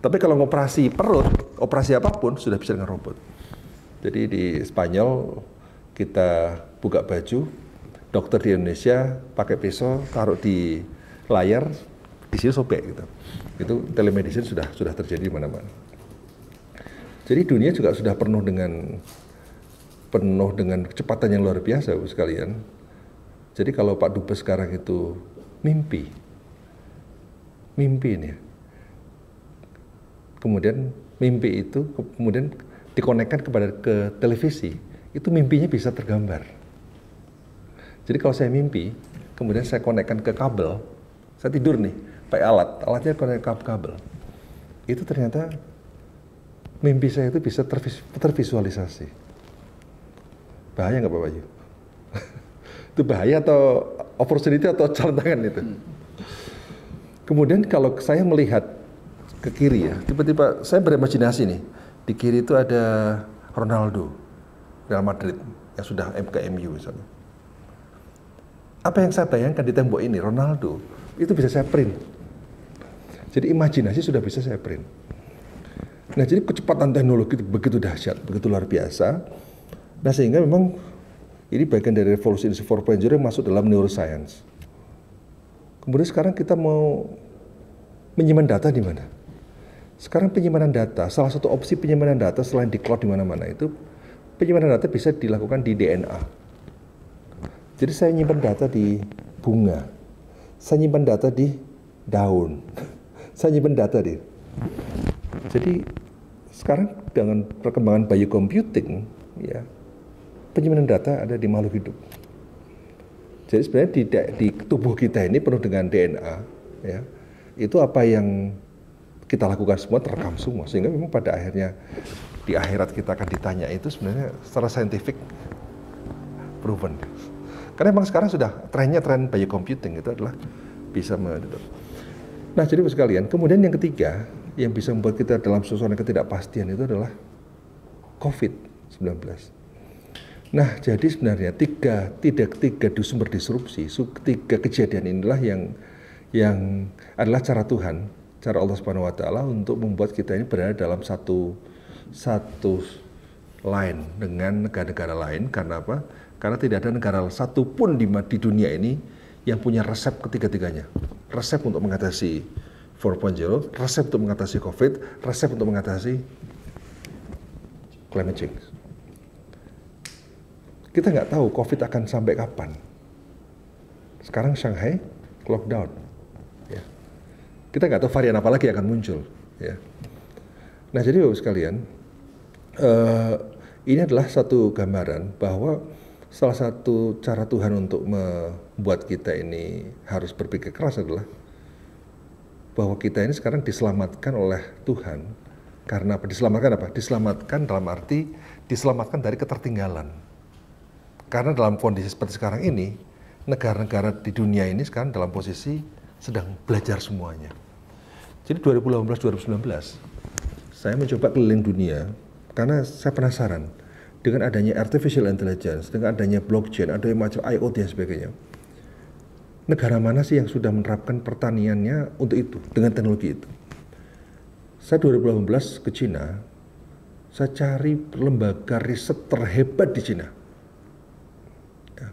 Speaker 2: Tapi kalau ngoperasi perut, operasi apapun sudah bisa dengan robot. Jadi di Spanyol kita buka baju, dokter di Indonesia pakai pisau taruh di layar, di sini sobek gitu. Itu telemedicine sudah terjadi di mana-mana. Jadi dunia juga sudah penuh dengan kecepatan yang luar biasa, Bu sekalian. Jadi kalau Pak Dubes sekarang itu mimpi ini ya. Kemudian mimpi itu kemudian dikonekkan ke televisi, itu mimpinya bisa tergambar. Jadi kalau saya mimpi, kemudian saya konekkan ke kabel, saya tidur nih, pakai alatnya konek ke kabel. Itu ternyata mimpi saya itu bisa tervisualisasi. Bahaya nggak Pak Bayu? Itu bahaya atau opportunity atau tantangan itu? Kemudian kalau saya melihat ke kiri ya, tiba-tiba saya berimajinasi nih, di kiri itu ada Ronaldo, Real Madrid, yang sudah MU misalnya. Apa yang saya bayangkan di tembok ini, Ronaldo, itu bisa saya print. Jadi imajinasi sudah bisa saya print. Nah, jadi kecepatan teknologi itu begitu dahsyat, begitu luar biasa. Nah, sehingga memang ini bagian dari revolusi industri 4.0 yang masuk dalam neuroscience. Kemudian sekarang kita mau menyimpan data di mana? Sekarang penyimpanan data, salah satu opsi penyimpanan data selain di cloud di mana-mana itu, penyimpanan data bisa dilakukan di DNA. Jadi saya nyimpan data di bunga, saya nyimpan data di daun, saya nyimpan data di. Jadi sekarang dengan perkembangan biocomputing, ya, penyimpanan data ada di makhluk hidup. Jadi sebenarnya di tubuh kita ini penuh dengan DNA, ya. Itu apa yang kita lakukan semua terekam semua, sehingga memang pada akhirnya di akhirat kita akan ditanya itu sebenarnya secara saintifik proven. Karena memang sekarang sudah tren biocomputing itu adalah bisa Nah, jadi sekalian, kemudian yang ketiga yang bisa membuat kita dalam suasana ketidakpastian itu adalah COVID-19. Nah, jadi sebenarnya tiga sumber disrupsi, tiga kejadian inilah yang adalah cara Tuhan, cara Allah Subhanahu wa taala untuk membuat kita ini berada dalam satu line dengan negara-negara lain. Karena apa? Karena tidak ada negara satupun di dunia ini yang punya resep ketiga-tiganya. Resep untuk mengatasi 4.0, resep untuk mengatasi COVID, resep untuk mengatasi climate change. Kita nggak tahu COVID akan sampai kapan. Sekarang Shanghai lockdown. Ya. Kita nggak tahu varian apa lagi akan muncul. Ya. Nah, jadi Bapak sekalian, ini adalah satu gambaran bahwa salah satu cara Tuhan untuk membuat kita ini harus berpikir keras adalah bahwa kita ini sekarang diselamatkan oleh Tuhan. Karena apa? Diselamatkan apa? Diselamatkan dalam arti diselamatkan dari ketertinggalan. Karena dalam kondisi seperti sekarang ini, negara-negara di dunia ini sekarang dalam posisi sedang belajar semuanya. Jadi 2018-2019, saya mencoba keliling dunia karena saya penasaran dengan adanya artificial intelligence, dengan adanya blockchain, adanya macam IoT dan sebagainya. Negara mana sih yang sudah menerapkan pertaniannya untuk itu, dengan teknologi itu? Saya 2018 ke Cina, saya cari lembaga riset terhebat di Cina. Ya.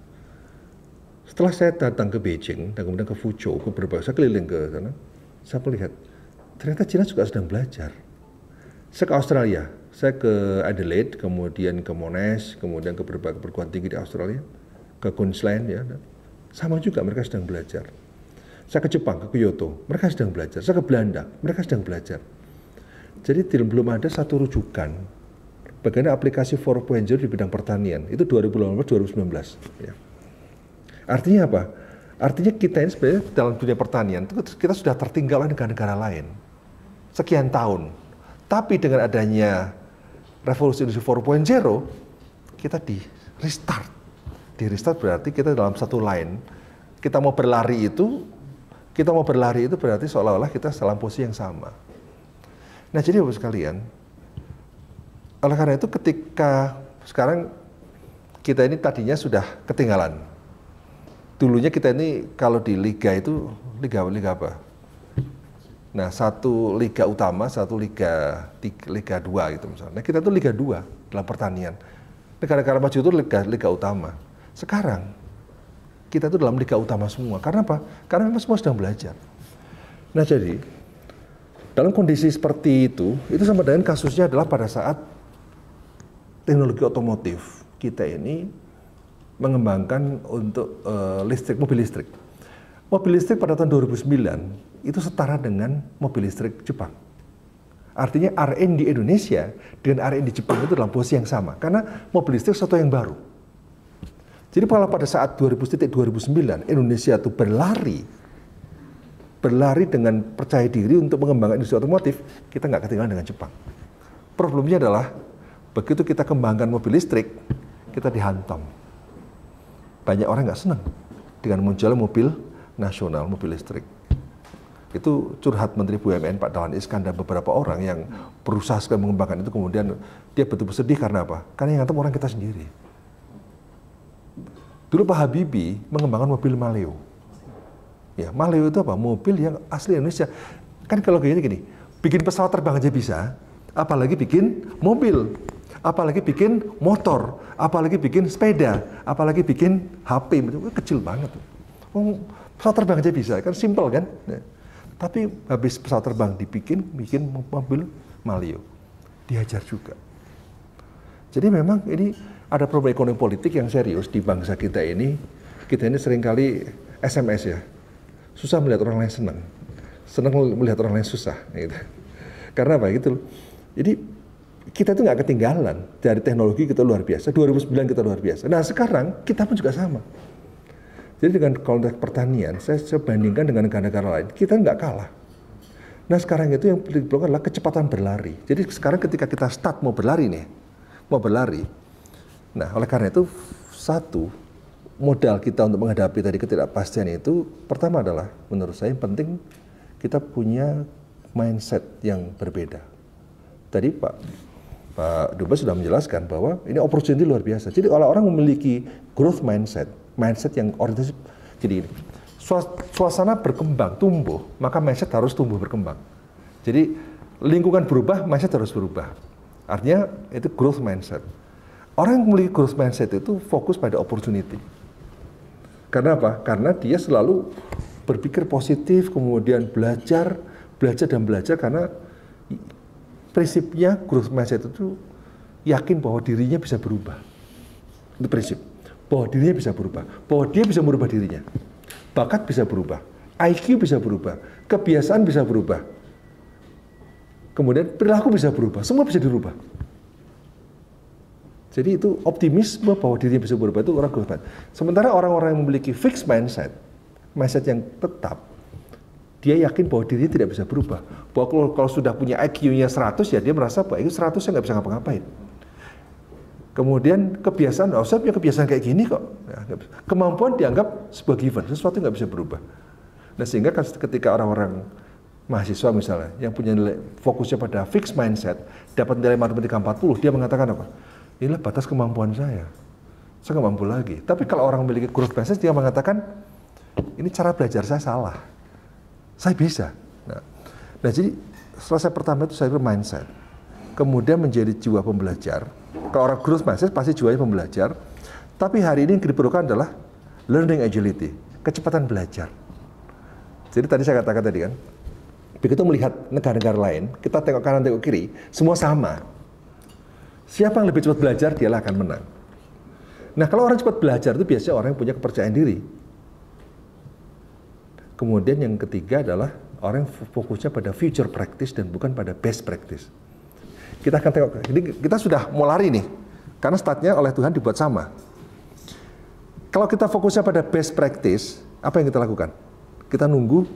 Speaker 2: Setelah saya datang ke Beijing, dan kemudian ke Fuzhou, ke berbagai, saya keliling ke sana, saya melihat, ternyata Cina juga sedang belajar. Saya ke Australia, saya ke Adelaide, kemudian ke Monash, kemudian ke berbagai perguruan tinggi di Australia, ke Queensland, ya. Sama juga mereka sedang belajar. Saya ke Jepang, ke Kyoto, mereka sedang belajar. Saya ke Belanda, mereka sedang belajar. Jadi belum ada satu rujukan bagaimana aplikasi 4.0 di bidang pertanian. Itu 2018-2019. Ya. Artinya apa? Artinya kita ini sebenarnya dalam dunia pertanian kita sudah tertinggal oleh negara-negara lain sekian tahun. Tapi dengan adanya revolusi industri 4.0, kita di restart. Di restart berarti kita dalam satu line. Kita mau berlari itu berarti seolah-olah kita dalam posisi yang sama. Nah, jadi Bapak sekalian, oleh karena itu ketika sekarang kita ini tadinya sudah ketinggalan. Dulunya kita ini kalau di liga itu liga apa? Nah, satu liga utama, satu liga 2 gitu misalnya. Nah, kita itu liga 2 dalam pertanian. Negara-negara maju itu liga utama. Sekarang kita itu dalam liga utama semua. Karena apa? Karena memang semua sedang belajar. Nah, jadi Dalam kondisi seperti itu sama dengan kasusnya adalah pada saat teknologi otomotif kita ini mengembangkan untuk mobil listrik. Mobil listrik pada tahun 2009 itu setara dengan mobil listrik Jepang. Artinya R&D di Indonesia dengan R&D di Jepang itu dalam posisi yang sama, karena mobil listrik sesuatu yang baru. Jadi kalau pada saat 2009 Indonesia itu berlari dengan percaya diri untuk mengembangkan industri otomotif, kita nggak ketinggalan dengan Jepang. Problemnya adalah begitu kita kembangkan mobil listrik, kita dihantam. Banyak orang nggak senang dengan munculnya mobil nasional, mobil listrik. Itu curhat Menteri BUMN Pak Dahlan Iskan dan beberapa orang yang berusaha sekali mengembangkan itu, kemudian dia betul-betul sedih karena apa? Karena yang hantam orang kita sendiri. Dulu Pak Habibie mengembangkan mobil Maleo. Ya, Maleo itu apa? Mobil yang asli Indonesia. Kan kalau gini, bikin pesawat terbang aja bisa, apalagi bikin mobil, apalagi bikin motor, apalagi bikin sepeda, apalagi bikin HP, itu kecil banget. Pesawat terbang aja bisa, kan simple kan? Nah, tapi habis pesawat terbang bikin mobil Maleo, dihajar juga. Jadi memang ini ada problem ekonomi politik yang serius di bangsa kita ini. Kita ini seringkali SMS ya. Susah melihat orang lain senang melihat orang lain susah. Gitu. Karena apa gitu? Jadi kita itu nggak ketinggalan dari teknologi, kita luar biasa. 2009 kita luar biasa. Nah sekarang kita pun juga sama. Jadi dengan konteks pertanian, saya bandingkan dengan negara-negara lain, kita nggak kalah. Nah sekarang itu yang diperlukan adalah kecepatan berlari. Jadi sekarang ketika kita start mau berlari. Nah oleh karena itu satu, modal kita untuk menghadapi tadi ketidakpastian itu, pertama adalah menurut saya yang penting kita punya mindset yang berbeda. Tadi Pak Dubes sudah menjelaskan bahwa ini opportunity luar biasa. Jadi kalau orang memiliki growth mindset yang orientasi, jadi ini, suasana berkembang, tumbuh, maka mindset harus tumbuh berkembang. Jadi lingkungan berubah, mindset harus berubah. Artinya itu growth mindset. Orang yang memiliki growth mindset itu fokus pada opportunity. Karena apa? Karena dia selalu berpikir positif, kemudian belajar karena prinsipnya growth mindset itu yakin bahwa dirinya bisa berubah. Itu prinsip. Bahwa dirinya bisa berubah. Bahwa dia bisa merubah dirinya. Bakat bisa berubah. IQ bisa berubah. Kebiasaan bisa berubah. Kemudian perilaku bisa berubah. Semua bisa dirubah. Jadi itu optimisme bahwa dirinya bisa berubah itu orang growth mindset. Sementara orang-orang yang memiliki fixed mindset yang tetap, dia yakin bahwa dirinya tidak bisa berubah. Bahwa kalau sudah punya IQ-nya 100, ya dia merasa bahwa IQ 100 saya nggak bisa ngapa-ngapain. Kemudian kebiasaan, saya punya kebiasaan kayak gini kok. Ya, kemampuan dianggap sebuah given, sesuatu yang nggak bisa berubah. Nah sehingga ketika orang-orang mahasiswa misalnya, yang punya nilai, fokusnya pada fixed mindset, dapat nilai matematika 40, dia mengatakan apa? Inilah batas kemampuan saya nggak mampu lagi. Tapi kalau orang memiliki growth mindset, dia mengatakan, ini cara belajar saya salah. Saya bisa. Nah jadi selesai pertama itu saya mindset. Kemudian menjadi jiwa pembelajar. Kalau orang growth mindset pasti jiwanya pembelajar. Tapi hari ini yang diperlukan adalah learning agility, kecepatan belajar. Jadi tadi saya katakan tadi kan, begitu melihat negara-negara lain, kita tengok kanan tengok kiri, semua sama. Siapa yang lebih cepat belajar, dialah akan menang. Nah kalau orang cepat belajar itu biasanya orang yang punya kepercayaan diri. Kemudian yang ketiga adalah orang yang fokusnya pada future practice dan bukan pada best practice. Kita akan tengok, ini kita sudah mau lari nih, karena startnya oleh Tuhan dibuat sama. Kalau kita fokusnya pada best practice, apa yang kita lakukan? Kita nunggu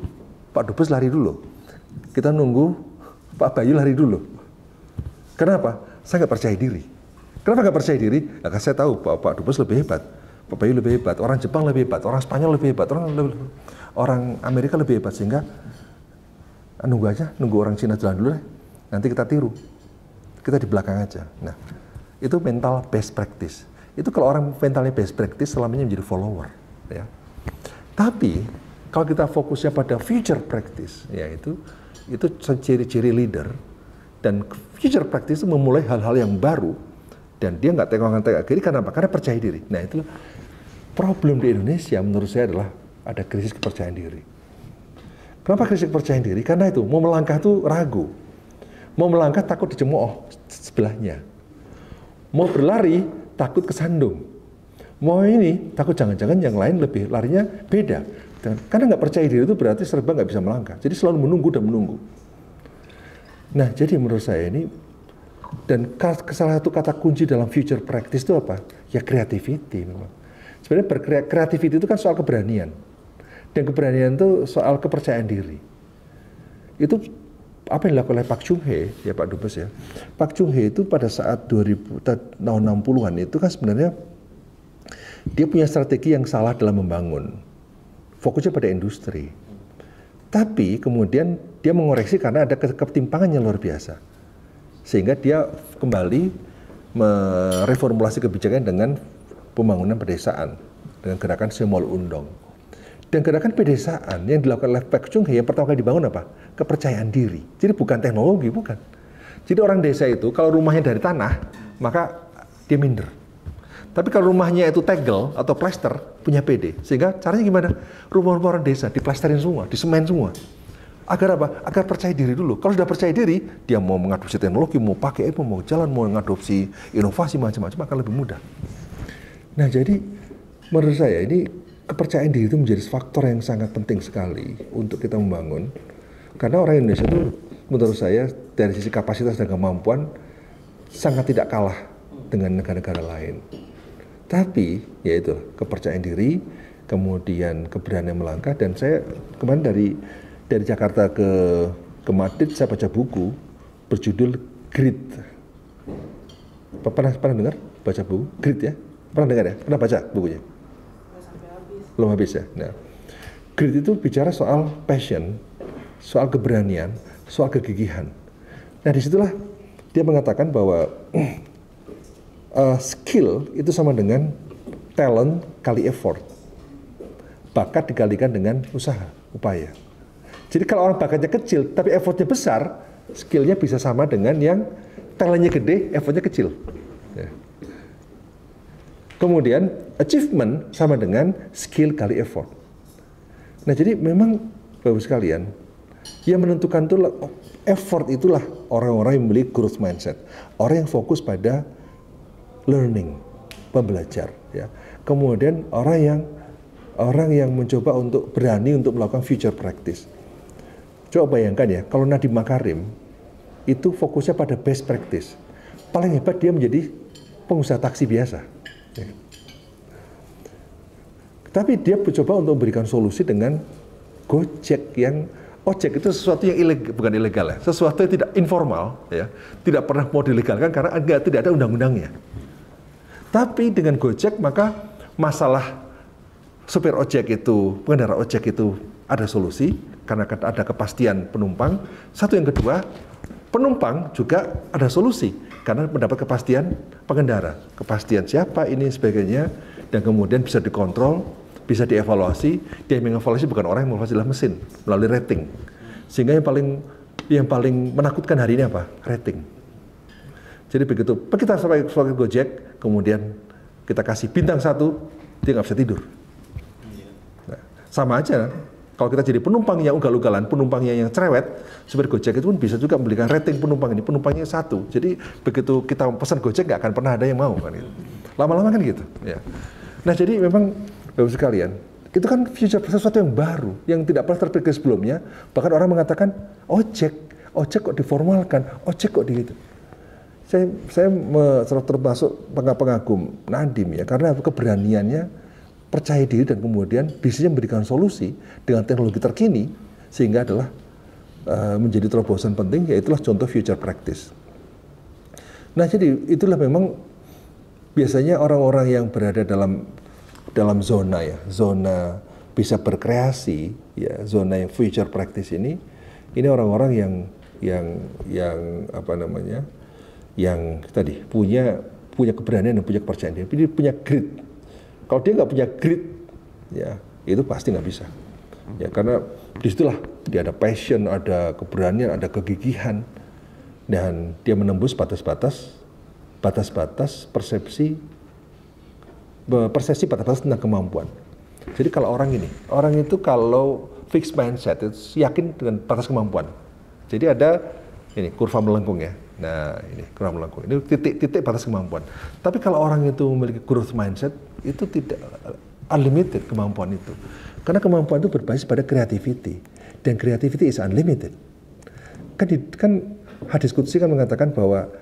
Speaker 2: Pak Dubes lari dulu. Kita nunggu Pak Bayu lari dulu. Kenapa? Saya nggak percaya diri. Kenapa nggak percaya diri? Nah, karena saya tahu Pak Dubes lebih hebat, Pak Bayu lebih hebat, orang Jepang lebih hebat, orang Spanyol lebih hebat, orang Amerika lebih hebat, sehingga nunggu orang Cina jalan dulu deh. Nanti kita tiru. Kita di belakang aja. Nah, itu mental best practice. Itu kalau orang mentalnya best practice, selamanya menjadi follower. Ya. Tapi kalau kita fokusnya pada future practice, ya itu ciri-ciri leader. Dan future practice itu memulai hal-hal yang baru, dan dia nggak tengok-tengok kiri. Karena apa? Karena percaya diri. Nah itu problem di Indonesia menurut saya adalah ada krisis kepercayaan diri. Kenapa krisis kepercayaan diri? Karena itu mau melangkah tuh ragu, mau melangkah takut dicemooh sebelahnya, mau berlari takut kesandung, mau ini takut jangan-jangan yang lain lebih larinya beda. Karena nggak percaya diri itu berarti serba nggak bisa melangkah. Jadi selalu menunggu dan menunggu. Nah, jadi menurut saya ini, dan salah satu kata kunci dalam future practice itu apa? Ya creativity memang. Sebenarnya creativity itu kan soal keberanian. Dan keberanian itu soal kepercayaan diri. Itu apa yang dilakukan oleh Pak Chung Hee, ya Pak Dubes ya. Pak Chung Hee itu pada saat tahun 60-an itu kan sebenarnya dia punya strategi yang salah dalam membangun. Fokusnya pada industri. Tapi kemudian dia mengoreksi karena ada ketimpangan yang luar biasa. Sehingga dia kembali mereformulasi kebijakan dengan pembangunan pedesaan dengan gerakan Semol Undong. Dan gerakan pedesaan yang dilakukan oleh Pak Chung Hee yang pertama kali dibangun apa? Kepercayaan diri. Jadi bukan teknologi, bukan. Jadi orang desa itu kalau rumahnya dari tanah, maka dia minder. Tapi kalau rumahnya itu tegel atau plester, punya PD. Sehingga caranya gimana? Rumah-rumah orang desa diplasterin semua, disemen semua. Agar apa? Agar percaya diri dulu. Kalau sudah percaya diri, dia mau mengadopsi teknologi, mau pakai apa, mau jalan, mau mengadopsi inovasi macam-macam akan lebih mudah. Nah, jadi menurut saya ini kepercayaan diri itu menjadi faktor yang sangat penting sekali untuk kita membangun. Karena orang Indonesia itu menurut saya dari sisi kapasitas dan kemampuan sangat tidak kalah dengan negara-negara lain. Tapi yaitu kepercayaan diri, kemudian keberanian melangkah. Dan saya kemarin dari Jakarta ke Madrid saya baca buku berjudul Grit. Pernah dengar baca buku Grit ya? Pernah dengar ya? Pernah baca bukunya? Belum habis ya. Nah, Grit itu bicara soal passion, soal keberanian, soal kegigihan. Nah, disitulah dia mengatakan bahwa skill itu sama dengan talent kali effort. Bakat dikalikan dengan usaha, upaya. Jadi kalau orang bakatnya kecil tapi effortnya besar, skillnya bisa sama dengan yang talentnya gede, effortnya kecil. Ya. Kemudian achievement sama dengan skill kali effort. Nah, jadi memang Bapak sekalian, yang menentukan itu effort itulah orang-orang yang memiliki growth mindset, orang yang fokus pada learning, belajar. Ya. Kemudian orang yang mencoba untuk berani untuk melakukan future practice. Coba bayangkan ya, kalau Nadiem Makarim itu fokusnya pada best practice, paling hebat dia menjadi pengusaha taksi biasa. Ya. Tapi dia mencoba untuk memberikan solusi dengan Gojek yang ojek itu sesuatu yang bukan ilegal ya, sesuatu yang tidak informal ya, tidak pernah mau dilegalkan karena tidak ada undang-undangnya. Tapi dengan Gojek maka masalah supir ojek itu, pengendara ojek itu ada solusi karena ada kepastian penumpang. Satu yang kedua, penumpang juga ada solusi karena mendapat kepastian pengendara, kepastian siapa ini sebagainya, dan kemudian bisa dikontrol, bisa dievaluasi. Dia mengevaluasi bukan orang yang mengevaluasi adalah mesin melalui rating. Sehingga yang paling menakutkan hari ini apa? Rating. Jadi begitu kita sebagai Gojek, kemudian kita kasih bintang 1, dia nggak bisa tidur. Nah, sama aja. Kalau kita jadi penumpang yang ugal-ugalan, penumpangnya yang cerewet, supir Gojek itu pun bisa juga memberikan rating penumpang ini, penumpangnya 1. Jadi begitu kita pesan Gojek nggak akan pernah ada yang mau kan gitu. Lama-lama kan gitu. Ya. Nah, jadi memang Bapak sekalian, itu kan future sesuatu yang baru, yang tidak pernah terpikir sebelumnya. Bahkan orang mengatakan ojek kok diformalkan, ojek kok di gitu. Saya termasuk pengagum Nadiem ya, karena keberaniannya, percaya diri, dan kemudian bisa memberikan solusi dengan teknologi terkini, sehingga adalah menjadi terobosan penting, yaitulah contoh future practice. Nah, jadi itulah memang biasanya orang-orang yang berada dalam zona ya, zona bisa berkreasi ya, zona yang future practice ini orang-orang yang apa namanya, yang tadi punya keberanian dan punya kepercayaan diri, dia punya grit. Kalau dia nggak punya grit, ya itu pasti nggak bisa. Ya, karena disitulah dia ada passion, ada keberanian, ada kegigihan, dan dia menembus batas-batas persepsi batas-batas tentang kemampuan. Jadi kalau orang itu kalau fixed mindset, itu yakin dengan batas kemampuan. Jadi ada ini kurva melengkung ya. Nah, ini kurva melengkung. Ini titik-titik batas kemampuan. Tapi kalau orang itu memiliki growth mindset, itu tidak unlimited kemampuan itu. Karena kemampuan itu berbasis pada creativity. Dan creativity is unlimited. Kan hadis qudsi kan mengatakan bahwa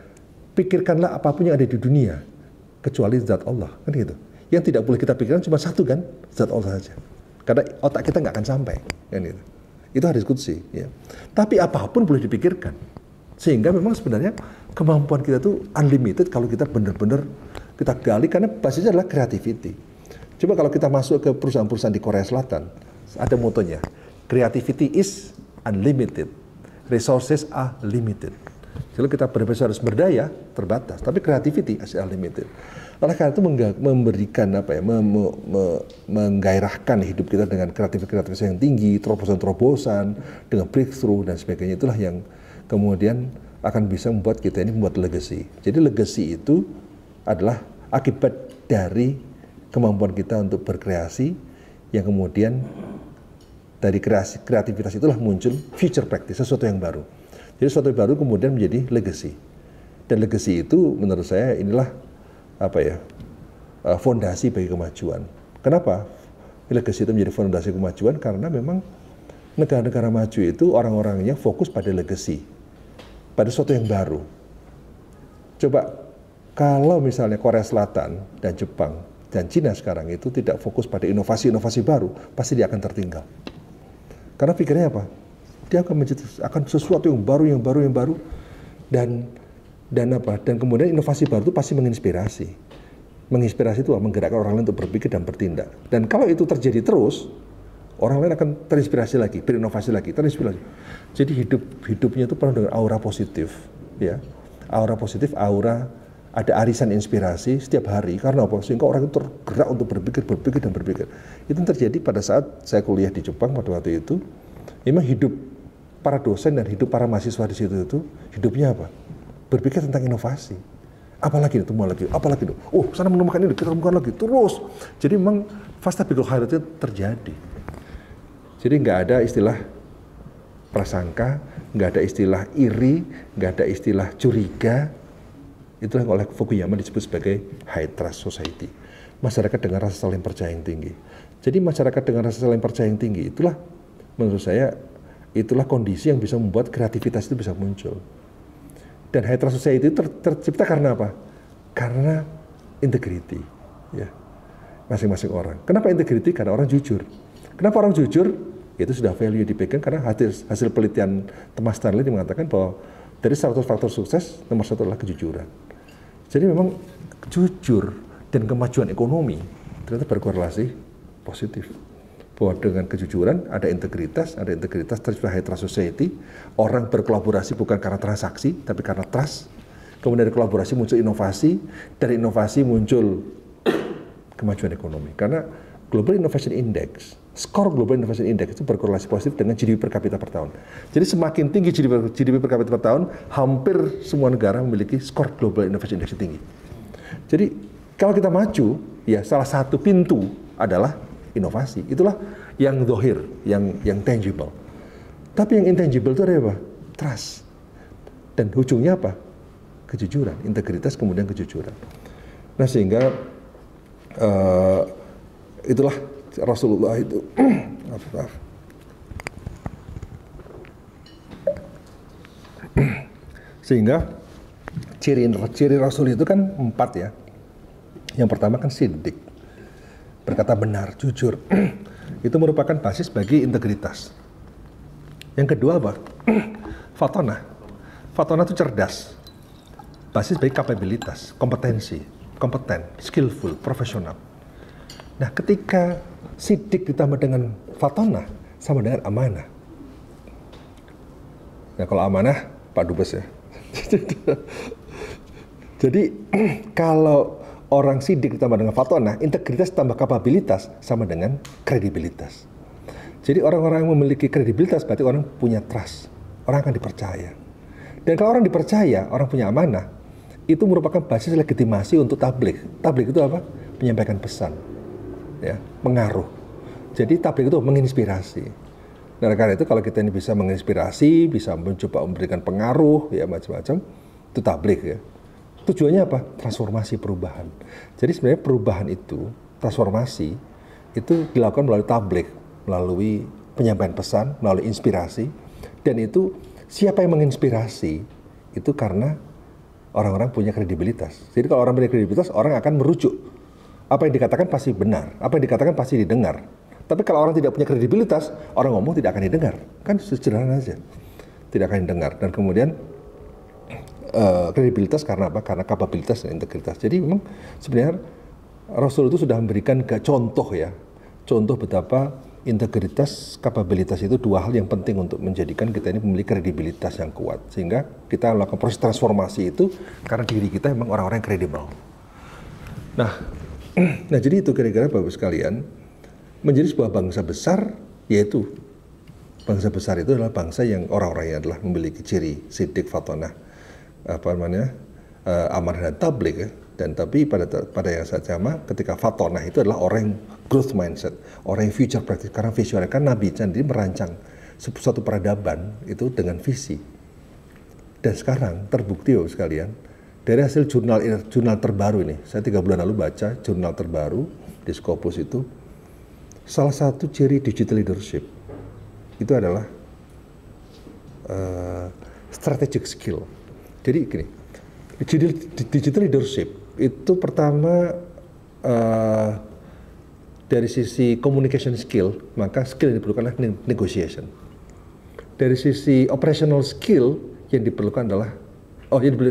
Speaker 2: pikirkanlah apapun yang ada di dunia kecuali zat Allah, kan gitu. Yang tidak boleh kita pikirkan cuma satu kan, zat Allah saja. Karena otak kita nggak akan sampai, kan gitu. Itu hadis qudsi, ya. Tapi apapun boleh dipikirkan. Sehingga memang sebenarnya kemampuan kita tuh unlimited kalau kita benar-benar kita gali, karena basisnya adalah creativity. Coba kalau kita masuk ke perusahaan-perusahaan di Korea Selatan, ada motonya, creativity is unlimited, resources are limited. Jadi kita benar-benar harus berdaya, terbatas, tapi creativity is unlimited. Oleh karena itu memberikan menggairahkan hidup kita dengan kreativitas yang tinggi, terobosan-terobosan, dengan breakthrough dan sebagainya, itulah yang kemudian akan bisa membuat kita ini membuat legacy. Jadi legacy itu adalah akibat dari kemampuan kita untuk berkreasi, yang kemudian dari kreativitas itulah muncul future practice, sesuatu yang baru. Jadi sesuatu yang baru kemudian menjadi legacy. Dan legacy itu menurut saya inilah fondasi bagi kemajuan. Kenapa legacy itu menjadi fondasi kemajuan? Karena memang negara-negara maju itu orang-orangnya fokus pada legacy, pada sesuatu yang baru. Coba kalau misalnya Korea Selatan dan Jepang dan Cina sekarang itu tidak fokus pada inovasi-inovasi baru, pasti dia akan tertinggal. Karena pikirnya apa? Dia akan sesuatu yang baru, dan kemudian inovasi baru itu pasti menginspirasi. Menginspirasi itu menggerakkan orang lain untuk berpikir dan bertindak. Dan kalau itu terjadi terus, orang lain akan terinspirasi lagi, berinovasi lagi, terinspirasi. Jadi hidupnya itu penuh dengan aura positif, ya. Aura positif, ada arisan inspirasi setiap hari. Karena apa? Sehingga orang itu tergerak untuk berpikir. Itu terjadi pada saat saya kuliah di Jepang pada waktu itu. Memang hidup para dosen dan hidup para mahasiswa di situ itu hidupnya apa? Berpikir tentang inovasi. Apalagi itu, apalagi itu. Oh, sana menemukan ini, kita temukan lagi, terus. Jadi memang fastabiqul khairat itu terjadi. Jadi nggak ada istilah prasangka, nggak ada istilah iri, nggak ada istilah curiga. Itulah yang oleh Fukuyama disebut sebagai high trust society. Masyarakat dengan rasa saling percaya yang tinggi. Jadi masyarakat dengan rasa saling percaya yang tinggi, itulah menurut saya, itulah kondisi yang bisa membuat kreativitas itu bisa muncul. Dan high trust society itu tercipta karena apa? Karena integrity, ya, masing-masing orang. Kenapa integrity? Karena orang jujur. Kenapa orang jujur? Itu sudah value dipegang karena hasil penelitian Thomas Stanley mengatakan bahwa dari 100 faktor sukses, nomor 1 adalah kejujuran. Jadi memang jujur dan kemajuan ekonomi ternyata berkorelasi positif. Bahwa dengan kejujuran ada integritas tercipta high trust society. Orang berkolaborasi bukan karena transaksi, tapi karena trust. Kemudian dari kolaborasi muncul inovasi, dari inovasi muncul kemajuan ekonomi. Karena Global Innovation Index, skor Global Innovation Index itu berkorelasi positif dengan GDP per kapita per tahun. Jadi semakin tinggi GDP per kapita per tahun, hampir semua negara memiliki skor Global Innovation Index tinggi. Jadi kalau kita maju, ya salah satu pintu adalah inovasi. Itulah yang zahir, yang tangible. Tapi yang intangible itu ada apa? Trust. Dan ujungnya apa? Kejujuran, integritas kemudian kejujuran. Nah sehingga itulah Rasulullah itu sehingga ciri Rasul itu kan 4 ya. Yang pertama kan siddiq, berkata benar, jujur. Itu merupakan basis bagi integritas. Yang kedua apa? Fatonah. Fatonah itu cerdas, basis bagi kapabilitas, kompetensi, kompeten, skillful, profesional. Nah, ketika siddiq ditambah dengan fatonah, sama dengan amanah. Nah, kalau amanah, Pak Dubes ya. Jadi, kalau orang siddiq ditambah dengan fatonah, integritas tambah kapabilitas, sama dengan kredibilitas. Jadi, orang-orang yang memiliki kredibilitas, berarti orang punya trust. Orang akan dipercaya. Dan kalau orang dipercaya, orang punya amanah, itu merupakan basis legitimasi untuk tabligh. Tabligh itu apa? Menyampaikan pesan. Ya, mengaruh. Jadi tabligh itu menginspirasi. Nah, karena itu kalau kita ini bisa menginspirasi, bisa mencoba memberikan pengaruh, ya macam-macam, itu tabligh ya. Tujuannya apa? Transformasi, perubahan. Jadi sebenarnya perubahan itu, transformasi, itu dilakukan melalui tabligh, melalui penyampaian pesan, melalui inspirasi, dan itu siapa yang menginspirasi, itu karena orang-orang punya kredibilitas. Jadi kalau orang punya kredibilitas, orang akan merujuk. Apa yang dikatakan pasti benar, apa yang dikatakan pasti didengar. Tapi kalau orang tidak punya kredibilitas, orang ngomong tidak akan didengar. Kan sederhana saja. Tidak akan didengar. Dan kemudian kredibilitas karena apa? Karena kapabilitas dan integritas. Jadi memang sebenarnya Rasul itu sudah memberikan contoh ya. Contoh betapa integritas, kapabilitas itu dua hal yang penting untuk menjadikan kita ini memiliki kredibilitas yang kuat. Sehingga kita melakukan proses transformasi itu karena diri kita memang orang-orang yang kredibel. Nah jadi itu kira-kira Bapak sekalian, menjadi sebuah bangsa besar, yaitu bangsa besar itu adalah bangsa yang orang-orangnya adalah memiliki ciri sidik, fatonah, amanah dan tabligh ya. Dan tapi pada yang sama ketika fatonah itu adalah orang yang growth mindset, orang yang future practice, karena visioner. Kan Nabi sendiri merancang suatu peradaban itu dengan visi. Dan sekarang terbukti Bapak sekalian, dari hasil jurnal terbaru ini, saya 3 bulan lalu baca jurnal terbaru di Scopus itu, salah satu ciri digital leadership itu adalah strategic skill. Jadi gini, digital leadership itu pertama dari sisi communication skill, maka skill yang diperlukan adalah negotiation. Dari sisi operational skill yang diperlukan adalah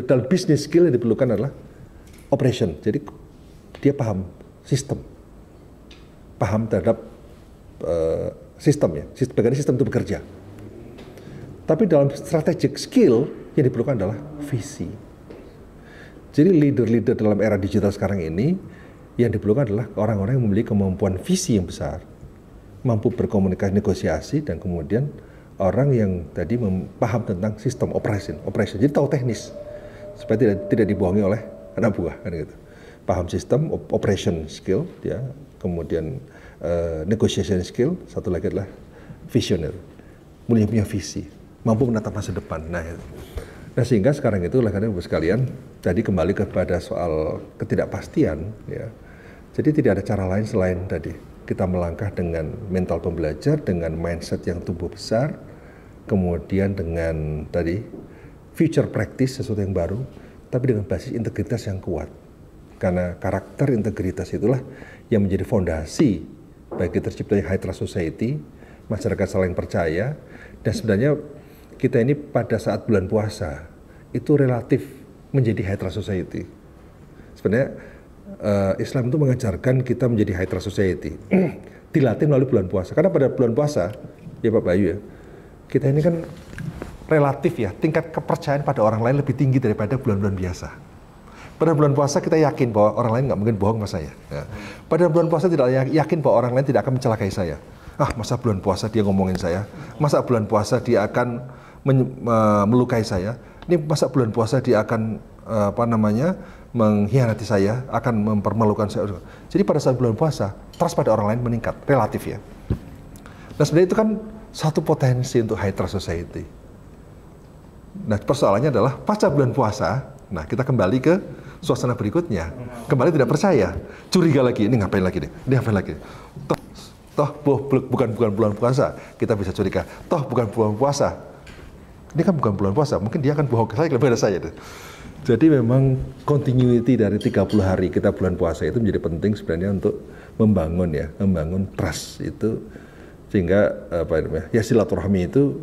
Speaker 2: dalam business skill yang diperlukan adalah operation. Jadi dia paham sistem, paham terhadap sistem ya, bagaimana sistem itu bekerja. Tapi dalam strategic skill yang diperlukan adalah visi. Jadi leader-leader dalam era digital sekarang ini yang diperlukan adalah orang-orang yang memiliki kemampuan visi yang besar, mampu berkomunikasi, negosiasi, dan kemudian orang yang tadi paham tentang sistem operation. Jadi tahu teknis supaya tidak dibohongi oleh anak buah kan gitu. Paham sistem, operation skill, ya, kemudian negotiation skill, satu lagi adalah visioner, punya visi, mampu menatap masa depan. Nah sehingga sekarang itu oleh karena Bapak sekalian, tadi kembali kepada soal ketidakpastian, ya. Jadi tidak ada cara lain selain tadi kita melangkah dengan mental pembelajar, dengan mindset yang tumbuh besar, kemudian dengan tadi future practice, sesuatu yang baru, tapi dengan basis integritas yang kuat. Karena karakter integritas itulah yang menjadi fondasi bagi terciptanya high trust society, masyarakat saling percaya, dan sebenarnya kita ini pada saat bulan puasa itu relatif menjadi high trust society. Sebenarnya Islam itu mengajarkan kita menjadi high trust society, dilatih melalui bulan puasa. Karena pada bulan puasa, ya Pak Bayu ya, kita ini kan relatif ya, tingkat kepercayaan pada orang lain lebih tinggi daripada bulan-bulan biasa. Pada bulan puasa kita yakin bahwa orang lain nggak mungkin bohong sama saya. Ya. Pada bulan puasa tidak yakin bahwa orang lain tidak akan mencelakai saya. Masa bulan puasa dia ngomongin saya? Masa bulan puasa dia akan melukai saya? Ini masa bulan puasa dia akan mengkhianati saya, akan mempermalukan saya. Jadi pada saat bulan puasa, trust pada orang lain meningkat, relatif ya. Nah sebenarnya itu kan satu potensi untuk high trust society. Nah persoalannya adalah pasca bulan puasa, nah kita kembali ke suasana berikutnya, kembali tidak percaya, curiga lagi, ini ngapain lagi deh, ini ngapain lagi. Toh bukan bulan puasa, kita bisa curiga, toh bukan bulan puasa, ini kan bukan bulan puasa, mungkin dia akan bohong ke saya kepada saya deh. Jadi memang continuity dari 30 hari kita bulan puasa itu menjadi penting sebenarnya untuk membangun trust itu, sehingga silaturahmi itu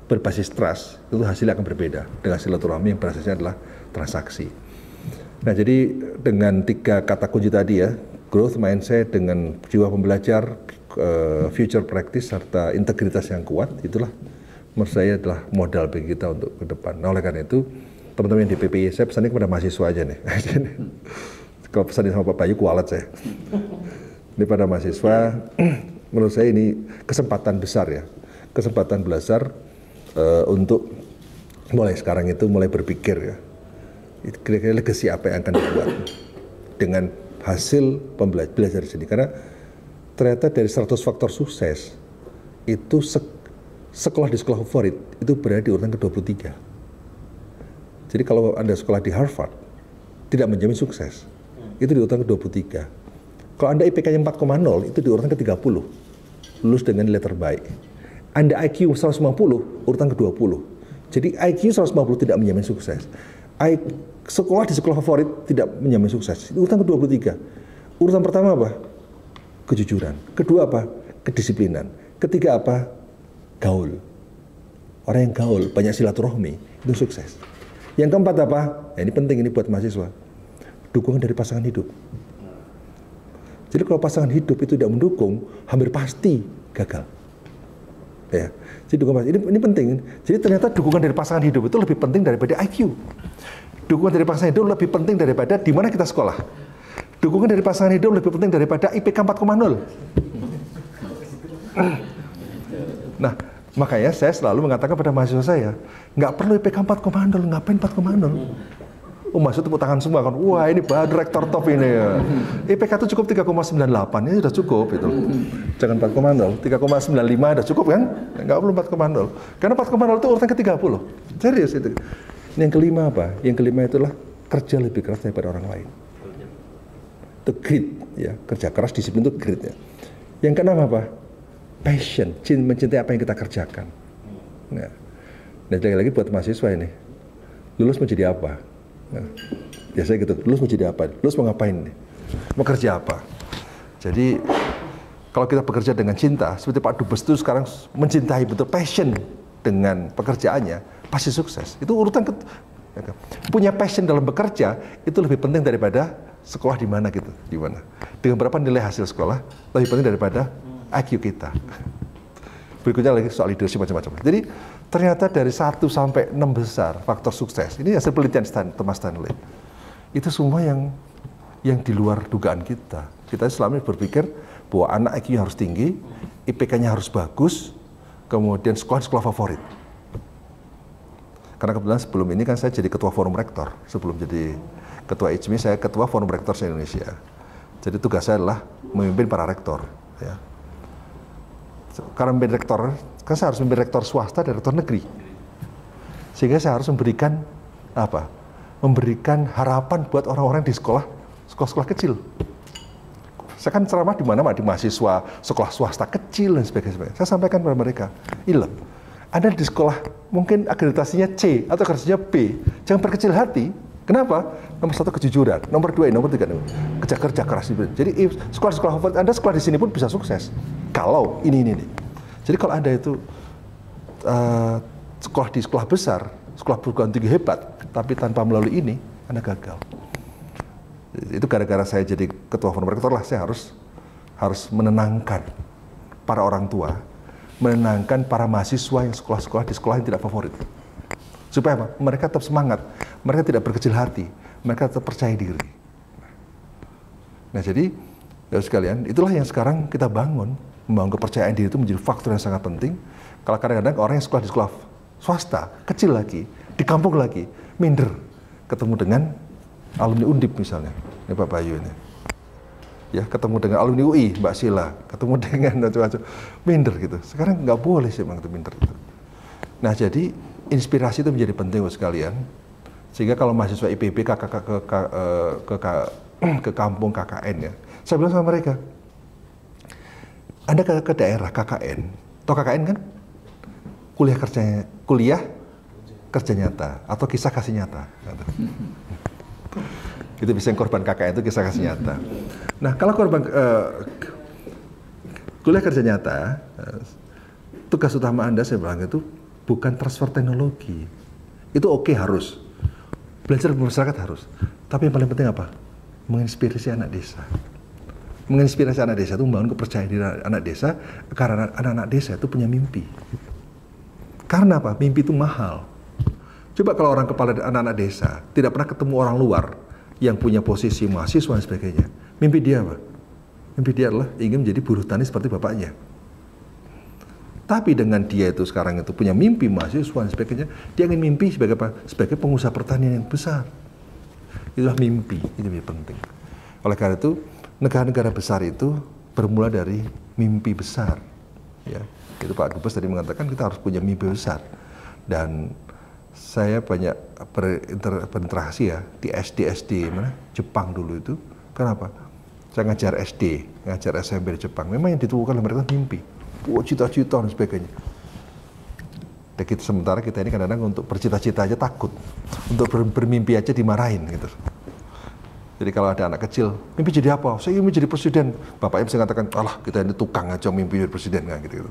Speaker 2: berbasis trust itu hasilnya akan berbeda dengan silaturahmi yang basisnya adalah transaksi. Nah jadi dengan 3 kata kunci tadi ya, growth mindset dengan jiwa pembelajar, future practice serta integritas yang kuat, itulah menurut saya adalah modal bagi kita untuk ke depan. Nah oleh karena itu teman-teman yang di PPI, saya pesannya kepada mahasiswa aja nih. Kalau pesannya sama Pak Bayu kualat saya. Ini pada mahasiswa, menurut saya ini kesempatan besar ya, kesempatan belajar untuk mulai sekarang itu mulai berpikir ya, kira-kira legacy apa yang akan dibuat dengan hasil belajar di sini. Karena ternyata dari 100 faktor sukses itu sekolah di sekolah favorit itu berada di urutan ke-23. Jadi kalau Anda sekolah di Harvard, tidak menjamin sukses. Itu di urutan ke-23. Kalau Anda IPK-nya 4,0, itu di urutan ke-30. Lulus dengan nilai terbaik. Anda IQ 150, urutan ke-20. Jadi IQ 150 tidak menjamin sukses. Sekolah di sekolah favorit tidak menjamin sukses. Itu urutan ke-23. Urutan pertama apa? Kejujuran. Kedua apa? Kedisiplinan. Ketiga apa? Gaul. Orang yang gaul, banyak silaturahmi, itu sukses. Yang keempat apa? Nah, ini penting ini buat mahasiswa. Dukungan dari pasangan hidup. Jadi kalau pasangan hidup itu tidak mendukung, hampir pasti gagal. Ya. Jadi dukungan ini penting. Jadi ternyata dukungan dari pasangan hidup itu lebih penting daripada IQ. Dukungan dari pasangan hidup lebih penting daripada di mana kita sekolah. Dukungan dari pasangan hidup lebih penting daripada IPK 4,0. Nah, makanya saya selalu mengatakan pada mahasiswa saya, nggak perlu IPK 4,0, ngapain 4,0? Oh, maksud tepuk tangan semua kan, wah ini baru rektor top ini ya. IPK itu cukup 3,98, ini sudah cukup itu. Jangan 4,0, 3,95 sudah cukup kan? Nggak perlu 4,0. Karena 4,0 itu urutan ke-30. Serius itu. Yang kelima apa? Yang kelima itulah kerja lebih keras daripada orang lain. Itu grit, ya. Kerja keras, disiplin itu grit ya. Yang keenam apa? Passion, mencintai apa yang kita kerjakan. Nah, dan lagi-lagi buat mahasiswa ini, lulus mau jadi apa? Nah, biasanya gitu, lulus mau jadi apa? Lulus mau ngapain nih? Mau kerja apa? Jadi, kalau kita bekerja dengan cinta, seperti Pak Dubes itu sekarang mencintai betul passion dengan pekerjaannya, pasti sukses. Itu urutan punya passion dalam bekerja itu lebih penting daripada sekolah di mana gitu, di mana. Dengan berapa nilai hasil sekolah lebih penting daripada IQ kita. Berikutnya lagi soal leadership macam-macam. Jadi ternyata dari 1 sampai 6 besar faktor sukses. Ini hasil penelitian Thomas Stanley. Itu semua yang di luar dugaan kita. Kita selama ini berpikir bahwa anak IQ harus tinggi, IPK-nya harus bagus, kemudian sekolah favorit. Karena kebetulan sebelum ini kan saya jadi ketua forum rektor. Sebelum jadi ketua IJMI, saya ketua forum rektor se-Indonesia. Jadi tugas saya adalah memimpin para rektor. Ya. Karena memimpin rektor, kan saya harus memimpin rektor swasta dan rektor negeri. Sehingga saya harus memberikan apa? Memberikan harapan buat orang-orang di sekolah kecil. Saya kan ceramah di mana-mana, di mahasiswa, sekolah swasta kecil dan sebagainya. Saya sampaikan kepada mereka, ini loh, Anda di sekolah mungkin akreditasinya C atau akreditasinya B, jangan berkecil hati. Kenapa? Nomor 1 kejujuran, nomor 2, nomor 3 kerja keras. Jadi sekolah favorit Anda, sekolah di sini pun bisa sukses. Kalau ini. Jadi kalau Anda itu sekolah di sekolah besar, sekolah perguruan tinggi hebat, tapi tanpa melalui ini, Anda gagal. Itu gara-gara saya jadi ketua forum rektor lah, saya harus menenangkan para orang tua, menenangkan para mahasiswa yang sekolah-sekolah di sekolah yang tidak favorit. Supaya apa? Mereka tetap semangat, mereka tidak berkecil hati, mereka tetap percaya diri. Nah jadi, ya sekalian, itulah yang sekarang kita bangun. Membangun kepercayaan diri itu menjadi faktor yang sangat penting. Kalau kadang-kadang orang yang sekolah di sekolah swasta, kecil lagi, di kampung lagi, minder. Ketemu dengan alumni Undip misalnya, ini Pak Bayu ini. Ya, ketemu dengan alumni UI, Mbak Sila, ketemu dengan macam-macam, minder gitu. Sekarang nggak boleh sih memang itu minder itu. Nah jadi, inspirasi itu menjadi penting buat sekalian. Sehingga kalau mahasiswa IPB ke kampung KKN ya, saya bilang sama mereka, Anda ke daerah KKN, atau KKN kan kuliah kerja nyata atau kisah kasih nyata. Itu bisa yang korban KKN itu kisah kasih nyata. Nah kalau korban kuliah kerja nyata, tugas utama Anda saya bilang itu bukan transfer teknologi. Itu oke, harus. Belajar bermasyarakat harus. Tapi yang paling penting apa? Menginspirasi anak desa. Menginspirasi anak desa itu membangun kepercayaan diri anak desa, karena anak-anak desa itu punya mimpi. Karena apa? Mimpi itu mahal. Coba kalau orang kepala anak-anak desa tidak pernah ketemu orang luar yang punya posisi mahasiswa dan sebagainya. Mimpi dia apa? Mimpi dia adalah ingin menjadi buruh tani seperti bapaknya. Tapi dengan dia itu sekarang itu punya mimpi mahasiswa dan sebagainya, dia ingin mimpi sebagai apa? Sebagai pengusaha pertanian yang besar. Itulah mimpi, itu lebih penting. Oleh karena itu, negara-negara besar itu bermula dari mimpi besar. Ya. Itu Pak Dubes tadi mengatakan kita harus punya mimpi besar. Dan saya banyak berinteraksi ya di SD mana Jepang dulu itu. Kenapa? Saya ngajar SD, ngajar SMP di Jepang. Memang yang ditubuhkan oleh mereka mimpi, cita-cita dan sebagainya. Dan kita, sementara kita ini kadang-kadang untuk bercita-cita aja takut, untuk bermimpi aja dimarahin gitu. Jadi kalau ada anak kecil, mimpi jadi apa? Saya ingin menjadi presiden. Bapaknya bisa mengatakan, alah kita ini tukang aja mimpi jadi presiden, kan gitu.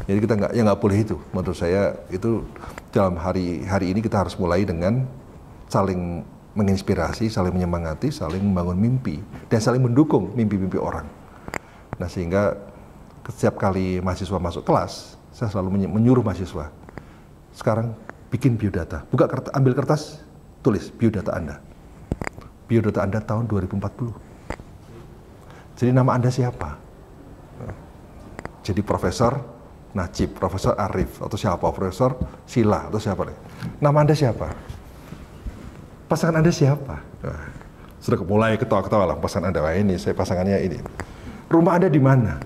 Speaker 2: Jadi kita nggak boleh itu. Menurut saya itu dalam hari ini kita harus mulai dengan saling menginspirasi, saling menyemangati, saling membangun mimpi, dan saling mendukung mimpi-mimpi orang. Nah sehingga setiap kali mahasiswa masuk kelas, saya selalu menyuruh mahasiswa, sekarang bikin biodata, ambil kertas, tulis biodata Anda. Biodata Anda tahun 2040. Jadi nama Anda siapa? Jadi Profesor Najib, Profesor Arif, atau siapa? Profesor Sila, atau siapa? Nama Anda siapa? Pasangan Anda siapa? Nah, sudah mulai ketawa-ketawa lah, pasangan Anda, wah ini, saya pasangannya ini. Rumah Anda di mana?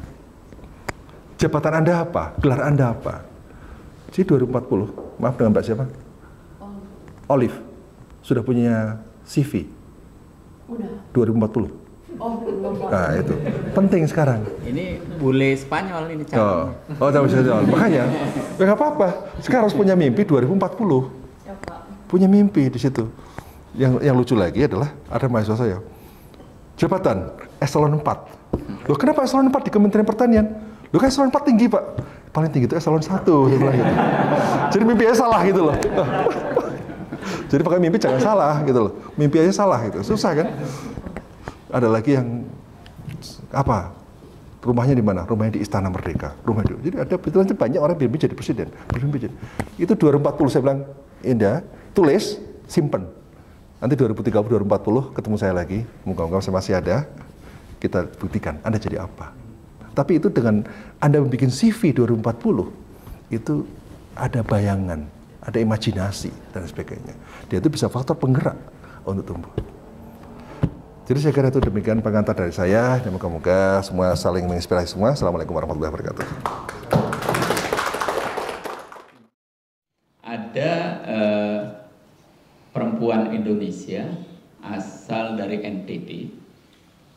Speaker 2: Jabatan Anda apa? Gelar Anda apa? Jadi 2040, maaf dengan Mbak siapa? Olive. Sudah punya CV? Udah. 2040? Nah itu, penting sekarang.
Speaker 1: Ini bule Spanyol ini calon.
Speaker 2: Oh Spanyol. Makanya, ya nggak apa-apa. Sekarang harus punya mimpi 2040. Punya mimpi di situ. Yang lucu lagi adalah ada mahasiswa saya, jabatan eselon 4. Loh kenapa eselon 4 di Kementerian Pertanian? Loh kan eselon 4 tinggi Pak. Paling tinggi itu eselon 1. Gitu. Jadi mimpinya salah gitu loh. Jadi pakai mimpi jangan salah gitu loh. Mimpi aja salah gitu. Susah kan? Ada lagi yang apa? Rumahnya di mana? Rumahnya di Istana Merdeka. Jadi ada betulan banyak orang bermimpi jadi presiden. Itu 2040 saya bilang, Indah, tulis, simpen. Nanti 2030, 2040 ketemu saya lagi. Moga-moga saya masih ada. Kita buktikan Anda jadi apa. Tapi itu dengan Anda membuat CV 2040, itu ada bayangan, ada imajinasi dan sebagainya. Dia itu bisa faktor penggerak untuk tumbuh. Jadi saya kira itu demikian pengantar dari saya. Dan moga-moga semua saling menginspirasi semua. Assalamualaikum warahmatullahi wabarakatuh.
Speaker 1: Ada perempuan Indonesia asal dari NTT,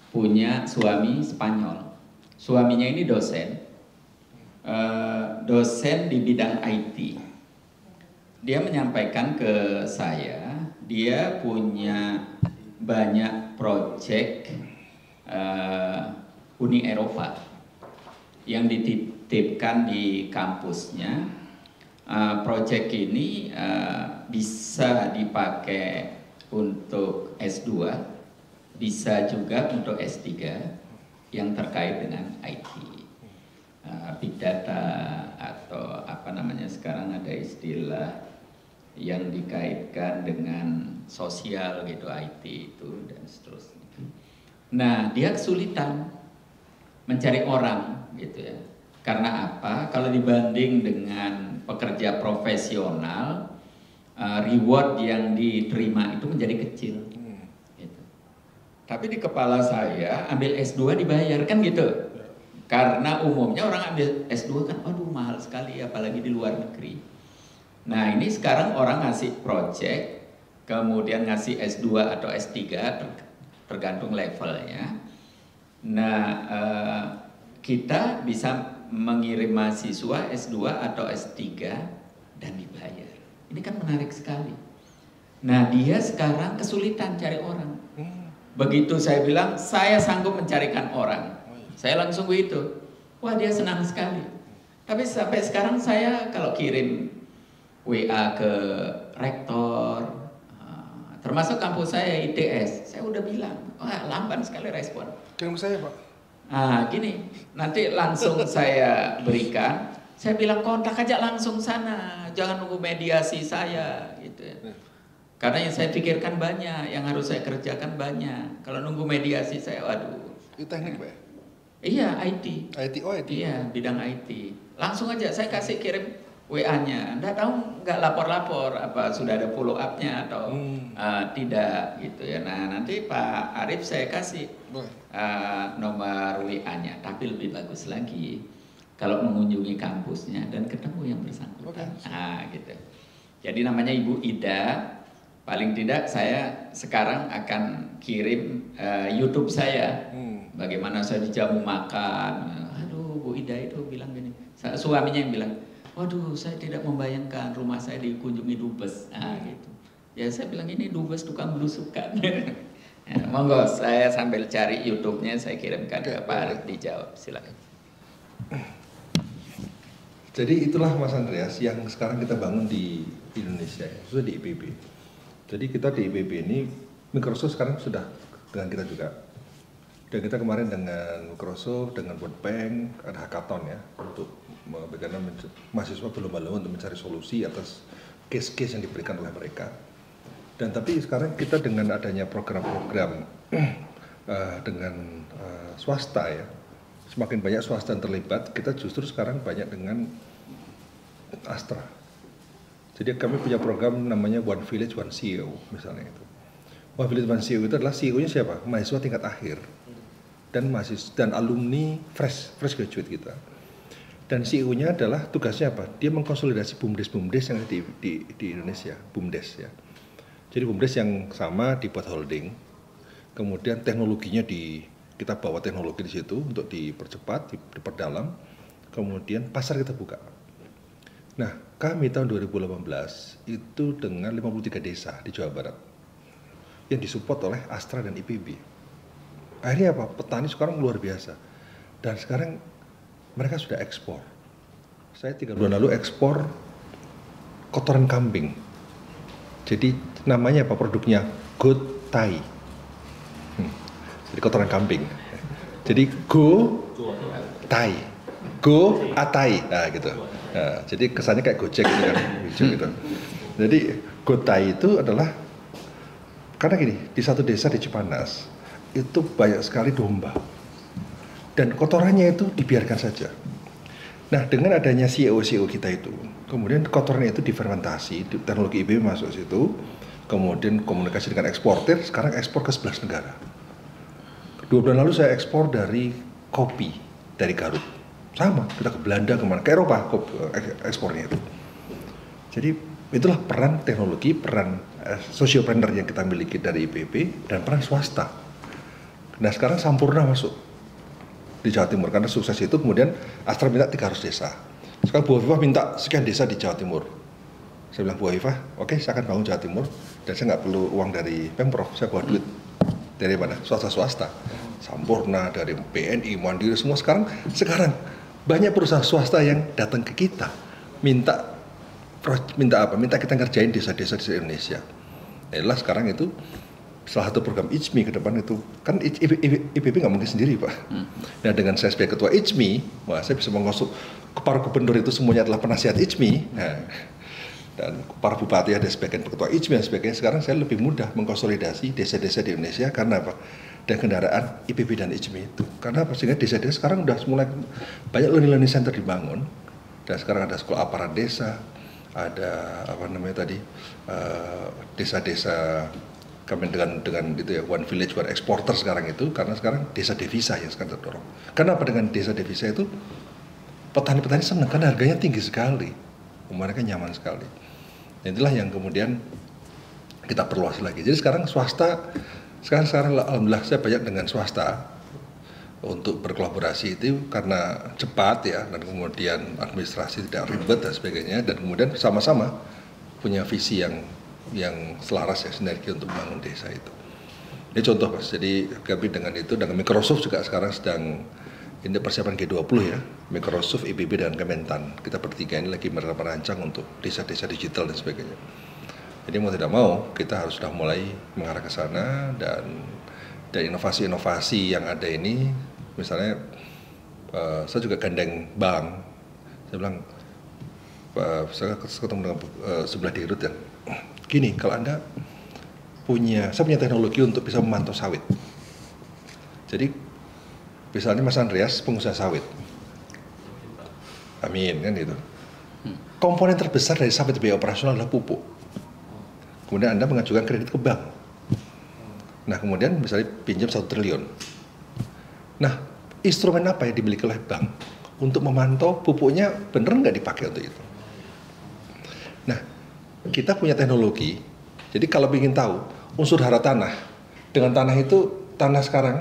Speaker 1: punya suami Spanyol. Suaminya ini dosen, dosen di bidang IT. Dia menyampaikan ke saya, dia punya banyak proyek Uni Eropa yang dititipkan di kampusnya. Proyek ini bisa dipakai untuk S2, bisa juga untuk S3 yang terkait dengan IT, big data, atau apa namanya sekarang ada istilah yang dikaitkan dengan sosial gitu, IT itu dan seterusnya. Nah, dia kesulitan mencari orang gitu ya. Karena apa? Kalau dibanding dengan pekerja profesional, reward yang diterima itu menjadi kecil. Gitu. Tapi di kepala saya, ambil S2 dibayar kan gitu. Karena umumnya orang ambil S2 kan, aduh mahal sekali, apalagi di luar negeri. Nah ini sekarang orang ngasih project, kemudian ngasih S2 atau S3, tergantung levelnya. Nah kita bisa mengirim mahasiswa S2 atau S3 dan dibayar. Ini kan menarik sekali. Nah dia sekarang kesulitan cari orang. Begitu saya bilang, saya sanggup mencarikan orang, saya langsung begitu. Wah dia senang sekali. Tapi sampai sekarang saya kalau kirim WA ke rektor, termasuk kampus saya ITS, saya udah bilang, wah lamban sekali respon.
Speaker 2: Kirim saya Pak.
Speaker 1: Gini, nanti langsung saya berikan. Saya bilang kontak aja langsung sana, jangan nunggu mediasi saya, gitu ya. Karena yang saya pikirkan banyak, yang harus saya kerjakan banyak. Kalau nunggu mediasi saya, waduh.
Speaker 2: Itu teknik Pak?
Speaker 1: Iya, IT.
Speaker 2: IT, oh IT.
Speaker 1: Iya, bidang IT. Langsung aja saya kasih kirim WA-nya. Nggak tahu, nggak lapor-lapor apa sudah ada follow up-nya atau tidak gitu ya. Nah nanti Pak Arif saya kasih nomor WA-nya. Tapi lebih bagus lagi,
Speaker 3: kalau mengunjungi kampusnya dan ketemu yang bersangkutan. Nah, gitu. Jadi namanya Ibu Ida. Paling tidak saya sekarang akan kirim YouTube saya. Bagaimana saya dijamu makan. Aduh, Bu Ida itu bilang gini. Suaminya yang bilang, waduh, saya tidak membayangkan rumah saya dikunjungi dubes. Nah, gitu. Ya saya bilang ini dubes tukang belusukan. Ya, monggo saya sambil cari YouTube-nya saya kirimkan ke Pak Arief dijawab. Silakan.
Speaker 2: Jadi itulah Mas Andreas yang sekarang kita bangun di Indonesia, khususnya di IPB. Jadi kita di IPB ini, Microsoft sekarang sudah dengan kita juga. Dan kita kemarin dengan Microsoft, dengan World Bank, ada hackathon ya, untuk bagaimana mahasiswa berlomba-lomba untuk mencari solusi atas case-case yang diberikan oleh mereka. Dan tapi sekarang kita dengan adanya program-program dengan swasta ya, semakin banyak swasta yang terlibat, kita justru sekarang banyak dengan Astra. Jadi kami punya program namanya One Village One CEO misalnya itu. One Village One CEO itu adalah CEO-nya siapa? Mahasiswa tingkat akhir dan mahasiswa dan alumni fresh graduate kita. Dan CEO-nya adalah tugasnya apa? Dia mengkonsolidasi BUMDes yang ada di Indonesia, BUMDes ya. Jadi BUMDes yang sama dibuat holding, kemudian teknologinya kita bawa teknologi di situ untuk dipercepat, diperdalam, kemudian pasar kita buka. Nah, kami tahun 2018 itu dengan 53 desa di Jawa Barat yang disupport oleh Astra dan IPB. Akhirnya apa? Petani sekarang luar biasa. Dan sekarang mereka sudah ekspor. Saya 3 bulan lalu ekspor kotoran kambing. Jadi namanya apa produknya? Goat Thai. Jadi kotoran kambing. Jadi Go Thai. Go Atai. Nah gitu. Nah, jadi kesannya kayak Gojek gitu kan, hijau gitu. Jadi Gotai itu adalah karena gini, di satu desa di Cipanas itu banyak sekali domba dan kotorannya itu dibiarkan saja. Nah, dengan adanya CEO kita itu, kemudian kotorannya itu difermentasi, teknologi IPB masuk situ, kemudian komunikasi dengan eksportir, sekarang ekspor ke 11 negara. 2 bulan lalu saya ekspor dari kopi dari Garut. Sama, kita ke Belanda, kemana, ke Eropa ekspornya itu. Jadi itulah peran teknologi, peran sociopreneur yang kita miliki dari IPB dan peran swasta. Nah sekarang Sampurna masuk di Jawa Timur karena sukses itu, kemudian Astra minta 300 desa. Sekarang Bu Afifah minta sekian desa di Jawa Timur. Saya bilang Bu Afifah, oke, saya akan bangun Jawa Timur dan saya nggak perlu uang dari Pemprov, saya bawa duit dari mana? Swasta. Sampurna, dari BNI, Mandiri, semua sekarang banyak perusahaan swasta yang datang ke kita minta apa? Minta kita ngerjain desa-desa di Indonesia. Inilah sekarang itu salah satu program IJMI ke depan itu kan IPB nggak mungkin sendiri Pak. Nah dengan saya sebagai ketua IJMI, wah saya bisa mengusuk para gubernur itu semuanya adalah penasihat IJMI. Nah, dan para bupati ada sebagian ketua IJMI dan sebagainya. Sekarang saya lebih mudah mengkonsolidasi desa-desa di Indonesia karena apa? Dan kendaraan IPB dan IJMI itu. Karena apa? Sehingga desa-desa sekarang udah mulai banyak learning center dibangun. Dan sekarang ada sekolah aparat desa, ada apa namanya tadi desa-desa kami dengan itu ya One Village One Exporter sekarang itu, karena sekarang desa devisa yang sekarang terdorong. Kenapa dengan desa devisa itu petani-petani senang karena harganya tinggi sekali, mereka nyaman sekali. Nah, itulah yang kemudian kita perluas lagi. Jadi sekarang swasta sekarang alhamdulillah saya banyak dengan swasta untuk berkolaborasi itu karena cepat ya, dan kemudian administrasi tidak ribet dan sebagainya, dan kemudian sama-sama punya visi yang selaras ya, sinergi untuk membangun desa itu. Ini contoh Mas, jadi kami dengan itu, dengan Microsoft juga sekarang sedang ini persiapan G20 ya, Microsoft, IPB dan Kementan. Kita bertiga ini lagi merancang untuk desa-desa digital dan sebagainya. Jadi mau tidak mau kita harus sudah mulai mengarah ke sana, dan inovasi-inovasi yang ada ini, misalnya saya juga gandeng bank, saya bilang saya ketemu dengan sebelah Dirut ya, gini kalau Anda saya punya teknologi untuk bisa memantau sawit. Jadi misalnya Mas Andreas pengusaha sawit, amin kan gitu. Komponen terbesar dari sawit biaya operasional adalah pupuk. Kemudian Anda mengajukan kredit ke bank. Nah kemudian misalnya pinjam 1 triliun. Nah instrumen apa yang dimiliki oleh bank untuk memantau pupuknya bener nggak dipakai untuk itu. Nah, kita punya teknologi, jadi kalau ingin tahu unsur hara tanah, dengan tanah itu, tanah sekarang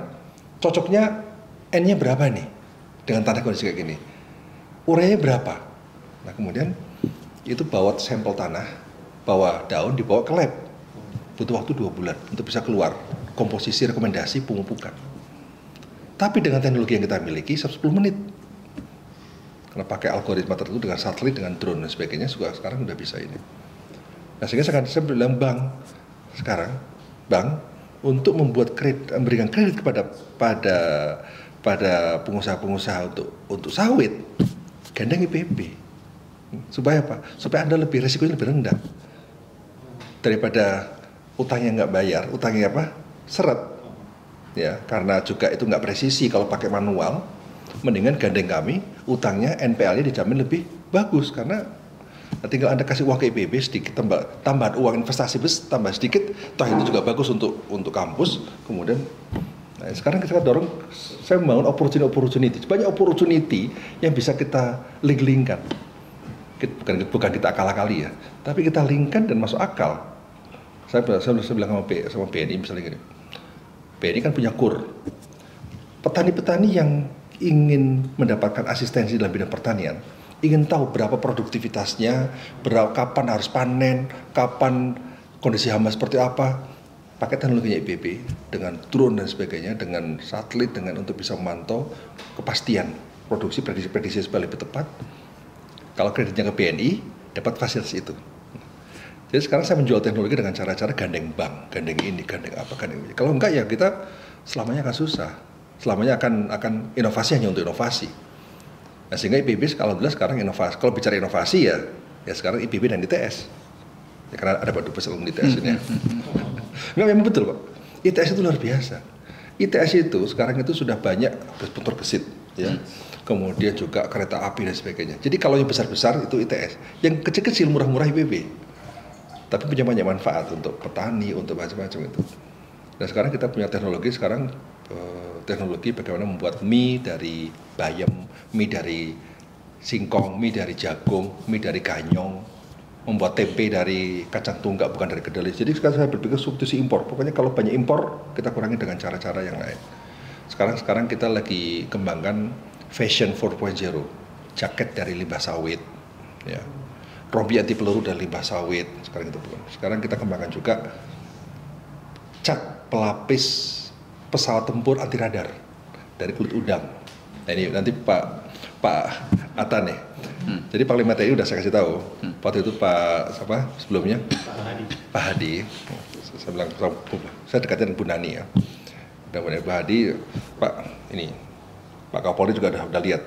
Speaker 2: cocoknya N-nya berapa nih, dengan tanah kondisi kayak gini, ureanya berapa. Nah kemudian itu bawa sampel tanah, bawa daun, dibawa ke lab, butuh waktu 2 bulan untuk bisa keluar komposisi rekomendasi pemupukan. Tapi dengan teknologi yang kita miliki 10 menit. Karena pakai algoritma tertentu dengan satelit, dengan drone dan sebagainya, juga sekarang udah bisa ini. Nah sehingga saya bilang bank sekarang, bank untuk membuat kredit, memberikan kredit pada pengusaha-pengusaha untuk sawit, gandeng IPB. Supaya apa? Supaya Anda resikonya lebih rendah daripada utangnya nggak bayar, utangnya apa? Seret. Ya, karena juga itu nggak presisi kalau pakai manual. Mendingan gandeng kami, utangnya NPL-nya dijamin lebih bagus karena tinggal Anda kasih uang ke IPB sedikit, tambahan uang investasi tambah sedikit, toh itu juga bagus untuk kampus. Kemudian nah, sekarang kita dorong, saya membangun opportunity, banyak opportunity yang bisa kita link-linkkan. Bukan kita akal-akali ya, tapi kita linkkan dan masuk akal. Saya bilang sama BNI misalnya gini, BNI kan punya KUR, petani-petani yang ingin mendapatkan asistensi dalam bidang pertanian, ingin tahu berapa produktivitasnya, kapan harus panen, kapan kondisi hama seperti apa, pakai teknologinya IPB dengan drone dan sebagainya, dengan satelit, dengan untuk bisa memantau kepastian produksi, prediksi supaya lebih tepat. Kalau kreditnya ke BNI, dapat fasilitas itu. Jadi sekarang saya menjual teknologi dengan cara-cara gandeng bank, gandeng ini, gandeng apa, gandeng ini. Kalau enggak ya kita selamanya akan susah. Selamanya akan inovasi hanya untuk inovasi. Nah sehingga IPB alhamdulillah sekarang inovasi. Kalau bicara inovasi ya sekarang IPB dan ITS. Ya, karena ada Pak Dubes alumni ITS ini. Enggak, memang betul Pak. ITS itu luar biasa. ITS itu sekarang itu sudah banyak bentor gesit, ya. Kemudian juga kereta api dan sebagainya. Jadi kalau yang besar-besar itu ITS, yang kecil-kecil murah-murah IPB. Tapi punya banyak manfaat untuk petani, untuk macam-macam itu. Dan sekarang kita punya teknologi teknologi bagaimana membuat mie dari bayam, mie dari singkong, mie dari jagung, mie dari ganyong, membuat tempe dari kacang tunggak bukan dari kedelai. Jadi sekarang saya berpikir substitusi impor. Pokoknya kalau banyak impor kita kurangi dengan cara-cara yang lain. Sekarang kita lagi kembangkan Fashion 4.0, jaket dari limbah sawit, ya, rompi anti peluru dari limbah sawit. Sekarang kita kembangkan juga cat pelapis pesawat tempur anti radar dari kulit udang. Nah, ini nanti Pak Atta nih. Jadi Panglima TNI udah saya kasih tahu. Waktu itu sebelumnya Pak Hadi. Saya bilang saya dekatnya dengan Bu Nani ya. Dan Pak Hadi, Pak Kapolri juga udah lihat.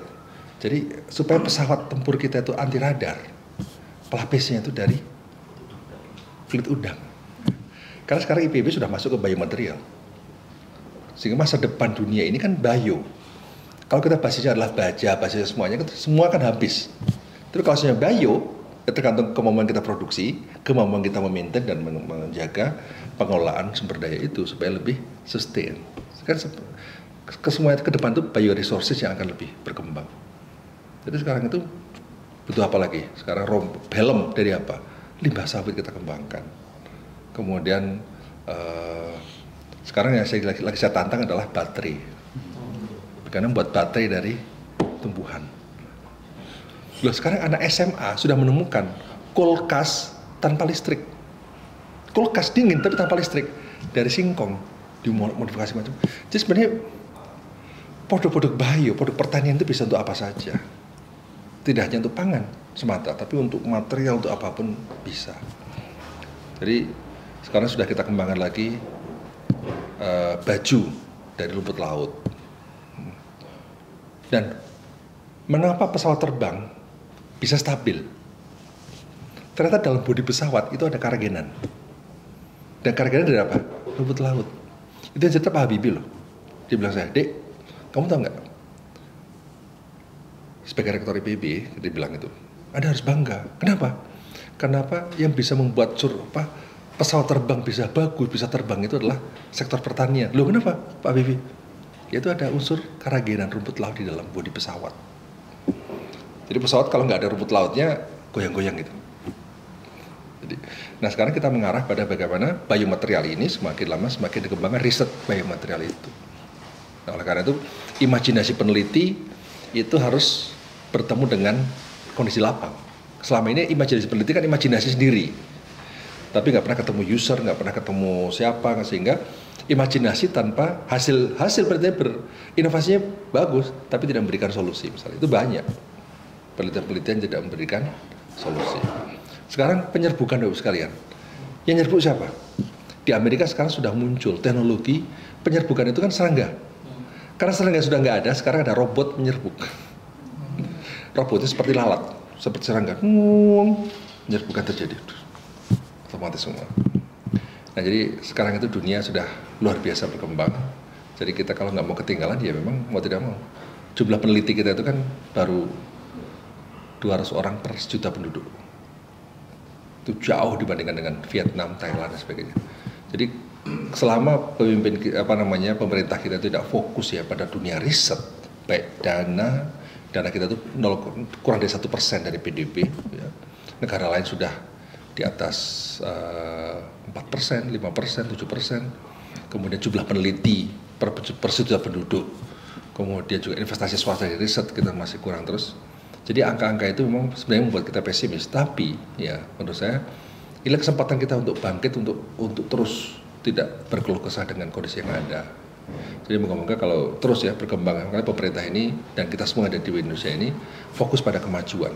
Speaker 2: Jadi supaya pesawat tempur kita itu anti radar, pelapisnya itu dari kulit udang. Karena sekarang IPB sudah masuk ke biomaterial. Sehingga masa depan dunia ini kan bio. Kalau kita basisnya adalah baja, basisnya semuanya, semua kan habis. Tapi kalau misalnya bio, ya tergantung kemampuan kita produksi, kemampuan kita memaintain dan menjaga pengelolaan sumber daya itu supaya lebih sustain. Kan semuanya ke depan itu bioresources yang akan lebih berkembang. Jadi sekarang itu butuh apa lagi? Sekarang helm dari apa? Limbah sawit kita kembangkan. Kemudian sekarang yang lagi saya tantang adalah baterai. Karena membuat baterai dari tumbuhan. Loh, sekarang anak SMA sudah menemukan kulkas tanpa listrik. Kulkas dingin tapi tanpa listrik dari singkong dimodifikasi macam. Jadi sebenarnya produk-produk bio, produk pertanian itu bisa untuk apa saja. Tidak hanya untuk pangan semata, tapi untuk material, untuk apapun bisa. Jadi sekarang sudah kita kembangkan lagi baju dari rumput laut. Dan mengapa pesawat terbang bisa stabil? Ternyata dalam bodi pesawat itu ada karagenan. Dan karagenan dari apa? Rumput laut. Itu yang cerita Pak Habibie loh. Dia bilang saya, Dek, kamu tahu nggak? Sebagai rektor IPB, dia bilang itu, Anda harus bangga. Kenapa? Kenapa yang bisa membuat pesawat terbang bisa bagus, bisa terbang itu adalah sektor pertanian. Loh kenapa Pak Habibie? Yaitu ada unsur karagenan rumput laut di dalam bodi pesawat. Jadi pesawat kalau nggak ada rumput lautnya goyang-goyang gitu. Jadi, nah sekarang kita mengarah pada bagaimana biomaterial ini semakin lama semakin dikembangkan riset biomaterial itu. Nah, oleh karena itu imajinasi peneliti itu harus bertemu dengan kondisi lapang. Selama ini imajinasi peneliti kan imajinasi sendiri, tapi nggak pernah ketemu user, nggak pernah ketemu siapa, sehingga imajinasi tanpa hasil penelitian inovasinya bagus, tapi tidak memberikan solusi. Misalnya itu banyak penelitian tidak memberikan solusi. Sekarang penyerbukan Bapak sekalian, yang nyerbu siapa? Di Amerika sekarang sudah muncul teknologi penyerbukan itu kan serangga. Karena serangga sudah nggak ada, sekarang ada robot menyerbuk. Robotnya seperti lalat, seperti serangga, menyerbukan terjadi, otomatis semua. Nah jadi sekarang itu dunia sudah luar biasa berkembang. Jadi kita kalau nggak mau ketinggalan, ya memang mau tidak mau. Jumlah peneliti kita itu kan baru 200 orang per juta penduduk. Itu jauh dibandingkan dengan Vietnam, Thailand dan sebagainya. Jadi selama pemerintah kita tidak fokus ya pada dunia riset, baik dana kita itu kurang dari 1% dari PDB. Ya. Negara lain sudah di atas 4%, 5%, 7%. Kemudian jumlah peneliti per juta penduduk. Kemudian juga investasi swasta di riset kita masih kurang terus. Jadi angka-angka itu memang sebenarnya membuat kita pesimis. Tapi ya menurut saya inilah kesempatan kita untuk bangkit untuk terus tidak berkeluh kesah dengan kondisi yang ada. Jadi moga-moga kalau terus ya berkembang, karena pemerintah ini dan kita semua ada di Indonesia ini fokus pada kemajuan.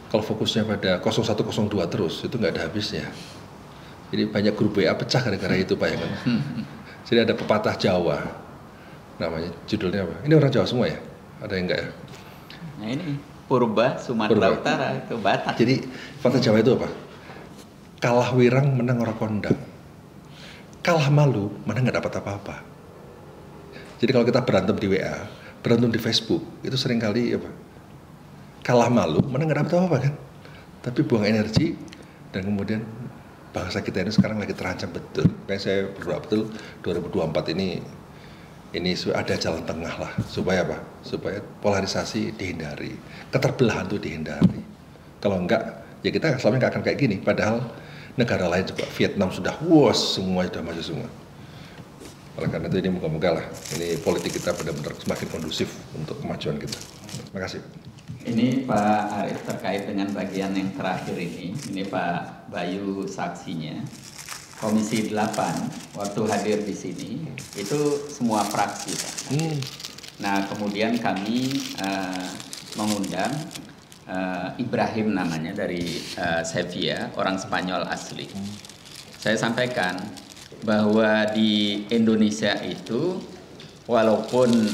Speaker 2: Kalau fokusnya pada 0102 terus itu nggak ada habisnya. Jadi banyak grup WA pecah gara-gara itu Pak ya kan. Jadi ada pepatah Jawa, namanya judulnya apa? Ini orang Jawa semua ya? Ada yang enggak ya?
Speaker 3: Nah ini Purba, Sumatera Utara, itu Batak.
Speaker 2: Jadi pepatah Jawa itu apa? Kalah wirang menang ora kondang. Kalah malu menang nggak dapat apa-apa. Jadi kalau kita berantem di WA, berantem di Facebook, itu seringkali apa? Kalah malu menang nggak dapat apa-apa kan? Tapi buang energi dan kemudian bangsa kita ini sekarang lagi terancam betul. Kayak saya berdoa betul 2024 ini ada jalan tengah lah, supaya apa? Supaya polarisasi dihindari, keterbelahan itu dihindari. Kalau enggak, ya kita selama nggak akan kayak gini. Padahal negara lain juga, Vietnam sudah, semua sudah maju semua. Oleh karena itu ini moga-moga lah, ini politik kita benar-benar semakin kondusif untuk kemajuan kita. Terima kasih.
Speaker 3: Ini Pak Arief terkait dengan bagian yang terakhir ini Pak Bayu saksinya. Komisi 8 waktu hadir di sini itu semua fraksi Pak. Nah kemudian kami mengundang Ibrahim namanya dari Sevilla, orang Spanyol asli. Saya sampaikan bahwa di Indonesia itu walaupun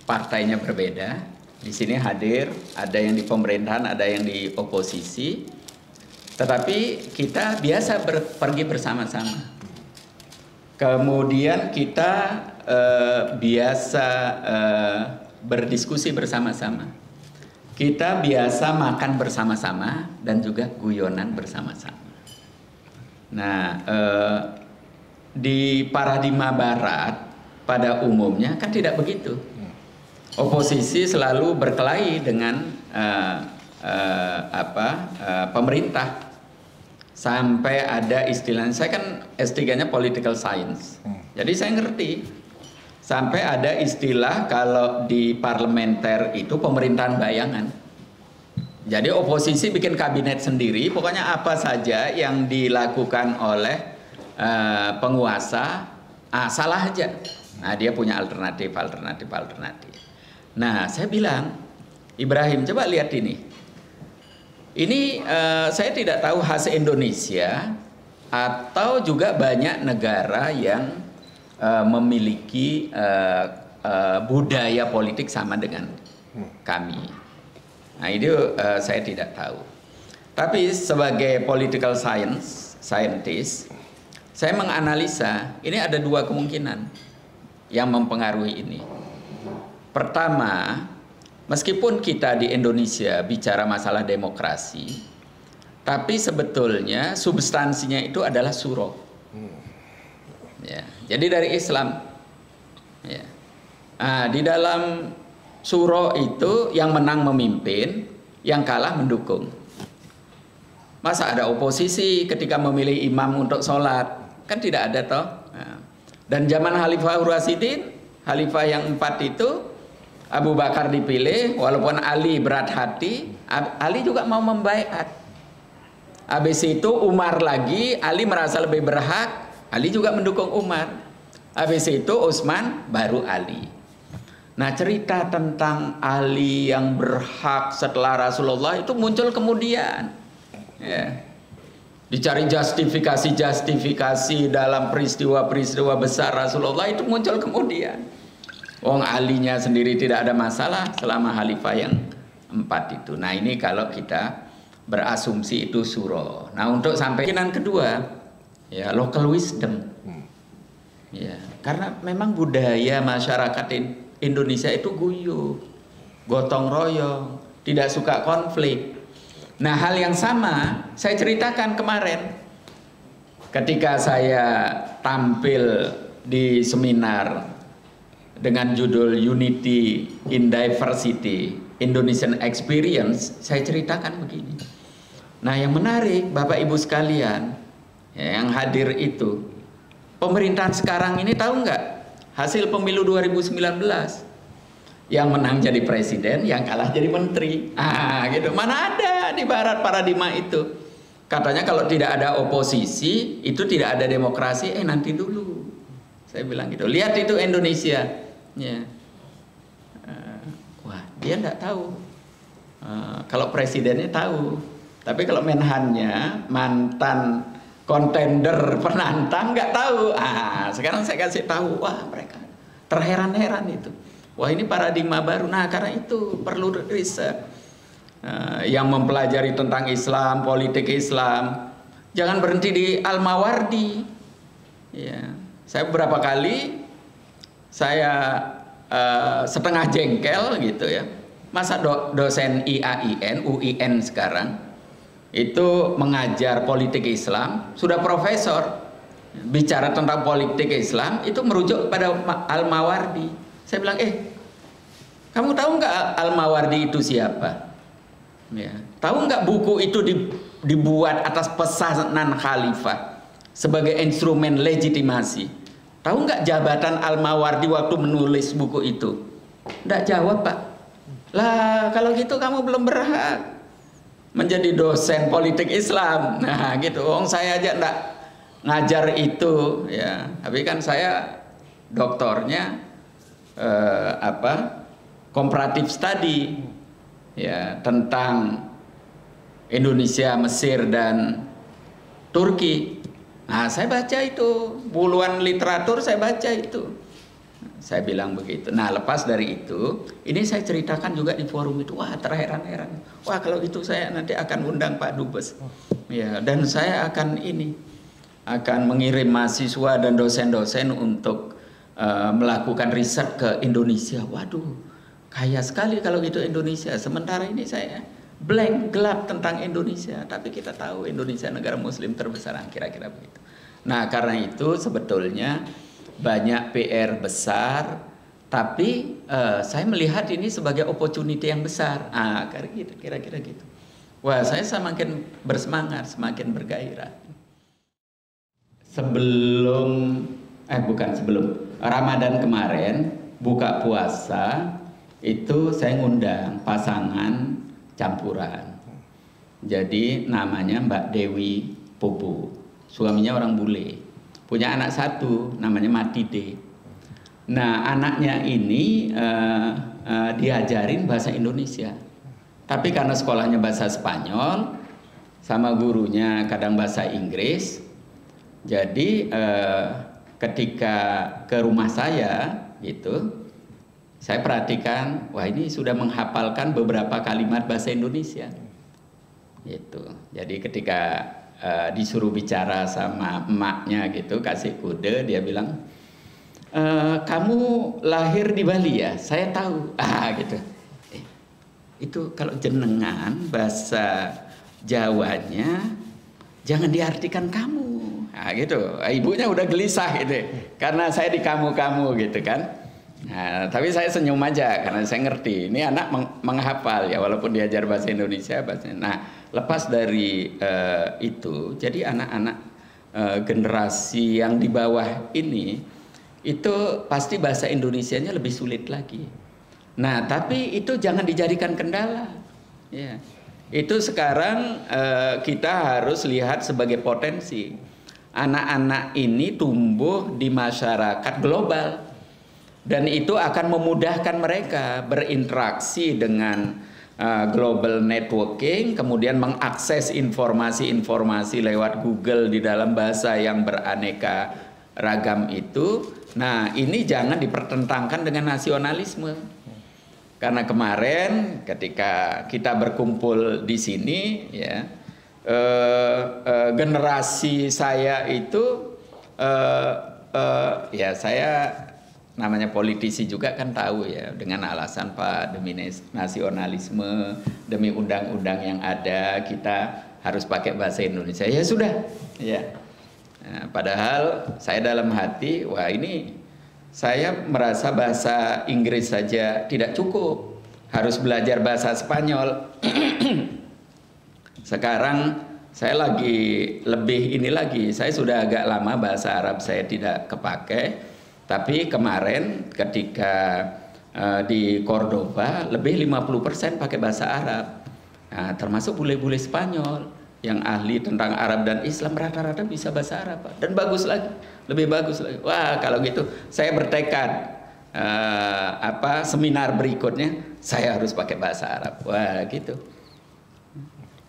Speaker 3: partainya berbeda, di sini hadir ada yang di pemerintahan, ada yang di oposisi. Tetapi kita biasa pergi bersama-sama. Kemudian kita biasa berdiskusi bersama-sama. Kita biasa makan bersama-sama dan juga guyonan bersama-sama. Nah, di paradigma Barat pada umumnya kan tidak begitu. Oposisi selalu berkelahi dengan pemerintah. Sampai ada istilahnya, saya kan S3-nya political science. Jadi saya ngerti. Sampai ada istilah kalau di parlementer itu pemerintahan bayangan. Jadi oposisi bikin kabinet sendiri, pokoknya apa saja yang dilakukan oleh penguasa, salah aja. Nah dia punya alternatif. Nah saya bilang, Ibrahim coba lihat ini. Ini saya tidak tahu khas Indonesia atau juga banyak negara yang memiliki budaya politik sama dengan kami. Nah itu saya tidak tahu. Tapi sebagai political scientist, saya menganalisa ini ada dua kemungkinan yang mempengaruhi ini. Pertama, meskipun kita di Indonesia bicara masalah demokrasi, tapi sebetulnya substansinya itu adalah suro. Ya, jadi dari Islam. Ya. Nah, di dalam Suro itu yang menang memimpin, yang kalah mendukung. Masa ada oposisi ketika memilih imam untuk sholat? Kan tidak ada toh. Nah, dan zaman Khalifah Rasyidin, Khalifah yang 4 itu, Abu Bakar dipilih, walaupun Ali berat hati, Ali juga mau membaiat. Habis itu Umar lagi, Ali merasa lebih berhak, Ali juga mendukung Umar. Habis itu Utsman, baru Ali. Nah, cerita tentang Ali yang berhak setelah Rasulullah itu muncul kemudian. Ya. Dicari justifikasi dalam peristiwa-peristiwa besar Rasulullah itu muncul kemudian. Wong Alinya sendiri tidak ada masalah selama Khalifah yang 4 itu. Nah, ini kalau kita berasumsi itu suro. Nah, untuk sampai keyakinan kedua, ya local wisdom. Ya, karena memang budaya masyarakat Indonesia itu guyup, gotong royong, tidak suka konflik. Nah, hal yang sama saya ceritakan kemarin ketika saya tampil di seminar dengan judul Unity in Diversity, Indonesian Experience. Saya ceritakan begini. Nah, yang menarik Bapak Ibu sekalian, ya, yang hadir itu, pemerintahan sekarang ini tahu nggak hasil pemilu 2019? Yang menang jadi presiden, yang kalah jadi menteri. Gitu. Mana ada di barat paradigma itu. Katanya kalau tidak ada oposisi, itu tidak ada demokrasi. Nanti dulu. Saya bilang gitu. Lihat itu Indonesia. Ya. Wah, dia enggak tahu. Kalau presidennya tahu. Tapi kalau menhannya, mantan kontender penantang, nggak tahu. Sekarang saya kasih tahu. Wah, mereka terheran-heran itu. Wah, ini paradigma baru. Nah, karena itu perlu riset yang mempelajari tentang Islam, politik Islam. Jangan berhenti di Al-Mawardi. Ya, saya beberapa kali saya setengah jengkel gitu ya. Masa dosen IAIN, UIN sekarang itu mengajar politik Islam, sudah profesor bicara tentang politik Islam itu merujuk pada Al-Mawardi. Saya bilang, kamu tahu nggak Al-Mawardi itu siapa? Ya. Tahu nggak buku itu dibuat atas pesanan khalifah sebagai instrumen legitimasi? Tahu nggak jabatan Al-Mawardi waktu menulis buku itu? Nggak jawab, Pak. Lah, kalau gitu kamu belum berhak menjadi dosen politik Islam. Nah, gitu. Saya aja nggak ngajar itu, ya. Tapi kan saya doktornya comparative study, ya, tentang Indonesia, Mesir dan Turki. Nah, saya baca itu, puluhan literatur saya baca itu. Saya bilang begitu. Nah, lepas dari itu, ini saya ceritakan juga di forum itu. Wah, terheran-heran. Wah, kalau itu saya nanti akan undang Pak Dubes. Ya, dan saya akan mengirim mahasiswa dan dosen-dosen untuk melakukan riset ke Indonesia. Waduh, kaya sekali kalau gitu Indonesia. Sementara ini saya blank, gelap tentang Indonesia. Tapi kita tahu Indonesia negara muslim terbesar, kira-kira begitu. Nah, karena itu sebetulnya banyak PR besar, tapi saya melihat ini sebagai opportunity yang besar. Kira-kira gitu. Wah, saya semakin bersemangat, semakin bergairah. Sebelum Ramadan kemarin buka puasa itu saya ngundang pasangan campuran. Jadi namanya Mbak Dewi Pupu, suaminya orang bule, punya anak 1 namanya Matide. Nah, anaknya ini diajarin bahasa Indonesia, tapi karena sekolahnya bahasa Spanyol sama gurunya kadang bahasa Inggris, jadi ketika ke rumah saya gitu, saya perhatikan, wah ini sudah menghafalkan beberapa kalimat bahasa Indonesia gitu. Jadi ketika disuruh bicara sama emaknya gitu, kasih kode, dia bilang, kamu lahir di Bali ya? Saya tahu. Gitu. Itu kalau jenengan bahasa Jawanya jangan diartikan kamu. Gitu. Ibunya udah gelisah gitu. Karena saya di kamu-kamu gitu kan.
Speaker 1: Nah, tapi saya senyum aja karena saya ngerti ini anak menghafal ya, walaupun diajar bahasa Indonesia Nah, lepas dari itu, jadi anak-anak generasi yang di bawah ini itu pasti bahasa Indonesianya lebih sulit lagi. Nah, tapi itu jangan dijadikan kendala. Ya, itu sekarang kita harus lihat sebagai potensi. Anak-anak ini tumbuh di masyarakat global. Dan itu akan memudahkan mereka berinteraksi dengan global networking, kemudian mengakses informasi-informasi lewat Google di dalam bahasa yang beraneka ragam itu. Nah, ini jangan dipertentangkan dengan nasionalisme. Karena kemarin ketika kita berkumpul di sini, ya, generasi saya itu, ya saya namanya politisi juga kan tahu ya, dengan alasan Pak demi nasionalisme, demi undang-undang yang ada kita harus pakai bahasa Indonesia. Ya sudah, ya. Nah, padahal saya dalam hati, wah ini saya merasa bahasa Inggris saja tidak cukup, harus belajar bahasa Spanyol. Sekarang saya lagi lebih ini lagi, saya sudah agak lama bahasa Arab saya tidak kepakai. Tapi kemarin ketika di Cordoba lebih 50% pakai bahasa Arab. Nah, termasuk bule-bule Spanyol yang ahli tentang Arab dan Islam rata-rata bisa bahasa Arab, Pak. Dan bagus lagi, lebih bagus lagi. Wah, kalau gitu saya bertekad seminar berikutnya saya harus pakai bahasa Arab. Wah, gitu.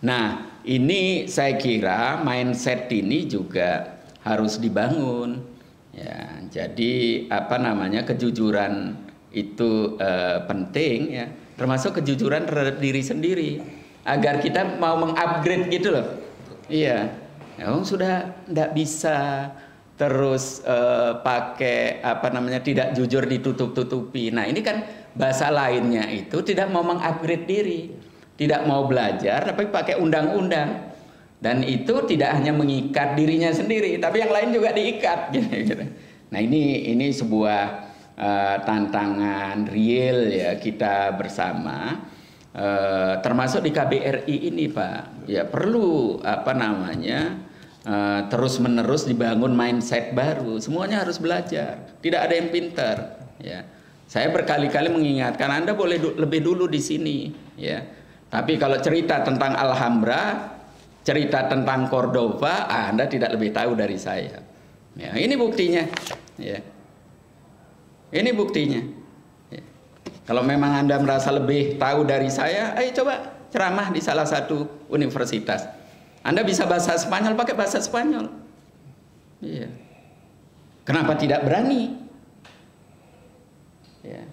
Speaker 1: Nah, ini saya kira mindset ini juga harus dibangun. Ya, jadi kejujuran itu penting ya, termasuk kejujuran terhadap diri sendiri agar kita mau mengupgrade gitu loh. Iya, ya, sudah tidak bisa terus pakai tidak jujur ditutup-tutupi. Nah, ini kan bahasa lainnya itu tidak mau mengupgrade diri, tidak mau belajar tapi pakai undang-undang. Dan itu tidak hanya mengikat dirinya sendiri, tapi yang lain juga diikat. Gitu. Nah, ini sebuah tantangan real ya kita bersama, termasuk di KBRI ini, Pak. Ya perlu terus-menerus dibangun mindset baru. Semuanya harus belajar. Tidak ada yang pintar. Ya, saya berkali-kali mengingatkan Anda boleh lebih dulu di sini. Ya, tapi kalau cerita tentang Alhambra, cerita tentang Cordoba, Anda tidak lebih tahu dari saya. Ya, ini buktinya. Ya. Ini buktinya. Ya. Kalau memang Anda merasa lebih tahu dari saya, ayo coba ceramah di salah satu universitas. Anda bisa bahasa Spanyol, pakai bahasa Spanyol. Ya. Kenapa tidak berani? Ya.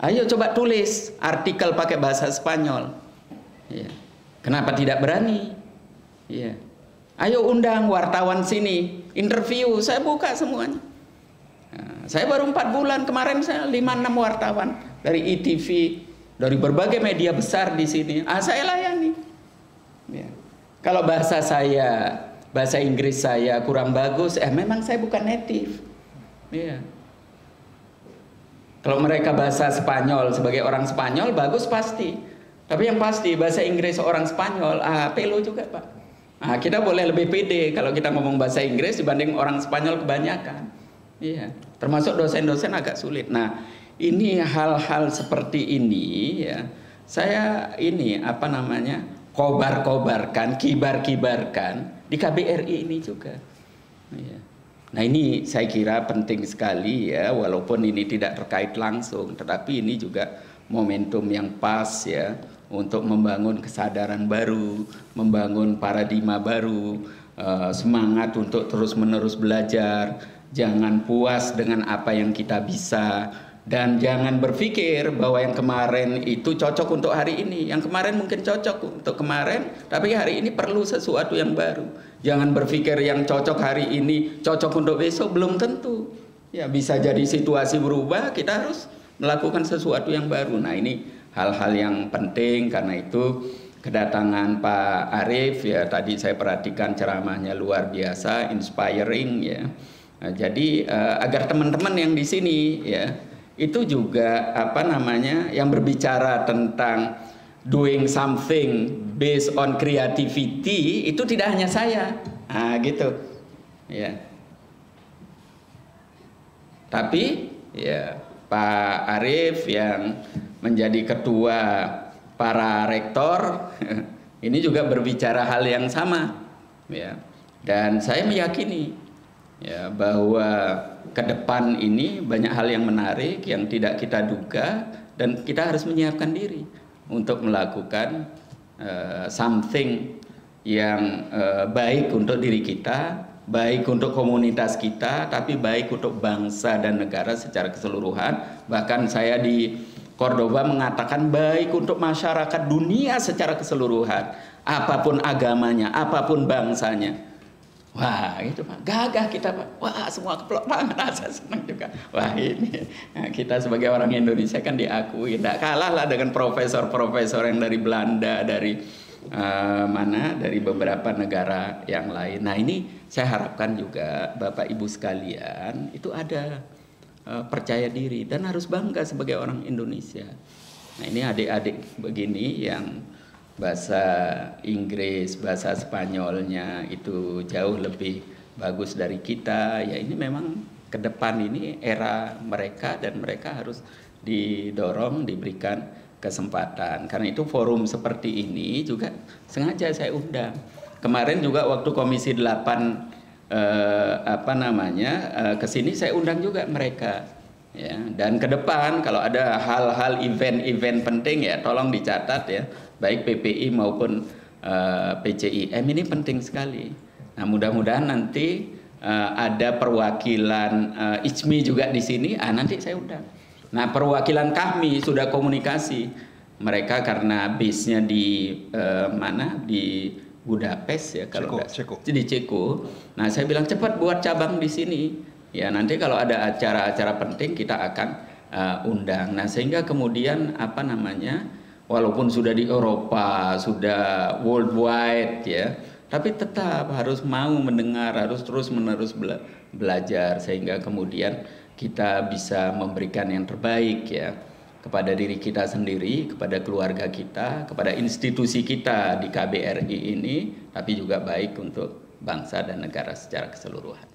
Speaker 1: Ayo coba tulis artikel pakai bahasa Spanyol. Ya. Kenapa tidak berani? Iya. Ayo undang wartawan sini, interview, saya buka semuanya. Nah, saya baru 4 bulan, kemarin saya 5-6 wartawan dari ITV, dari berbagai media besar di sini. Saya layani. Ya. Kalau bahasa Inggris saya kurang bagus, memang saya bukan native. Ya. Kalau mereka bahasa Spanyol sebagai orang Spanyol bagus pasti. Tapi yang pasti bahasa Inggris orang Spanyol, pelo juga, Pak. Nah, kita boleh lebih pede kalau kita ngomong bahasa Inggris dibanding orang Spanyol kebanyakan. Iya, termasuk dosen-dosen agak sulit. Nah, ini hal-hal seperti ini ya. Saya ini kobar-kobarkan, kibar-kibarkan di KBRI ini juga. Iya. Nah, ini saya kira penting sekali ya, walaupun ini tidak terkait langsung, tetapi ini juga momentum yang pas ya, untuk membangun kesadaran baru, membangun paradigma baru, semangat untuk terus-menerus belajar, jangan puas dengan apa yang kita bisa, dan jangan berpikir bahwa yang kemarin itu cocok untuk hari ini, yang kemarin mungkin cocok untuk kemarin, tapi hari ini perlu sesuatu yang baru. Jangan berpikir yang cocok hari ini cocok untuk besok, belum tentu. Ya, bisa jadi situasi berubah, kita harus melakukan sesuatu yang baru. Nah, ini hal-hal yang penting, karena itu kedatangan Pak Arief ya, tadi saya perhatikan ceramahnya luar biasa, inspiring ya. Nah, jadi agar teman-teman yang di sini ya
Speaker 3: itu juga apa namanya yang berbicara tentang doing something based on creativity, itu tidak hanya saya. Nah, gitu. Ya. Tapi ya Pak Arief yang menjadi ketua para rektor ini juga berbicara hal yang sama, ya. Dan saya meyakini ya bahwa ke depan ini banyak hal yang menarik yang tidak kita duga, dan kita harus menyiapkan diri untuk melakukan something yang baik untuk diri kita, baik untuk komunitas kita, tapi baik untuk bangsa dan negara secara keseluruhan. Bahkan saya di Cordoba mengatakan baik untuk masyarakat dunia secara keseluruhan, apapun agamanya, apapun bangsanya. Wah, itu Pak, gagah kita Pak. Wah, semua keplok tangan, saya senang juga. Wah, ini kita sebagai orang Indonesia kan diakui, tidak kalah lah dengan profesor-profesor yang dari Belanda, dari dari beberapa negara yang lain. Nah, ini saya harapkan juga Bapak Ibu sekalian itu ada percaya diri dan harus bangga sebagai orang Indonesia. Nah, ini adik-adik begini yang bahasa Inggris, bahasa Spanyolnya itu jauh lebih bagus dari kita. Ya, ini memang ke depan ini era mereka, dan mereka harus didorong, diberikan kesempatan. Karena itu forum seperti ini juga sengaja saya undang. Kemarin juga waktu Komisi 8 ke sini saya undang juga mereka. Ya, dan ke depan kalau ada hal-hal event-event penting ya tolong dicatat ya, baik PPI maupun PCIM ini penting sekali. Nah, mudah-mudahan nanti ada perwakilan ICMI juga di sini, nanti saya undang. Nah, perwakilan kami sudah komunikasi, mereka karena base-nya di di Budapest ya, kalau di Ceko. Nah, saya bilang cepat buat cabang di sini. Ya, nanti kalau ada acara-acara penting kita akan undang. Nah, sehingga kemudian walaupun sudah di Eropa, sudah worldwide ya, tapi tetap harus mau mendengar, harus terus-menerus belajar, sehingga kemudian kita bisa memberikan yang terbaik ya kepada diri kita sendiri, kepada keluarga kita, kepada institusi kita di KBRI ini, tapi juga baik untuk bangsa dan negara secara keseluruhan.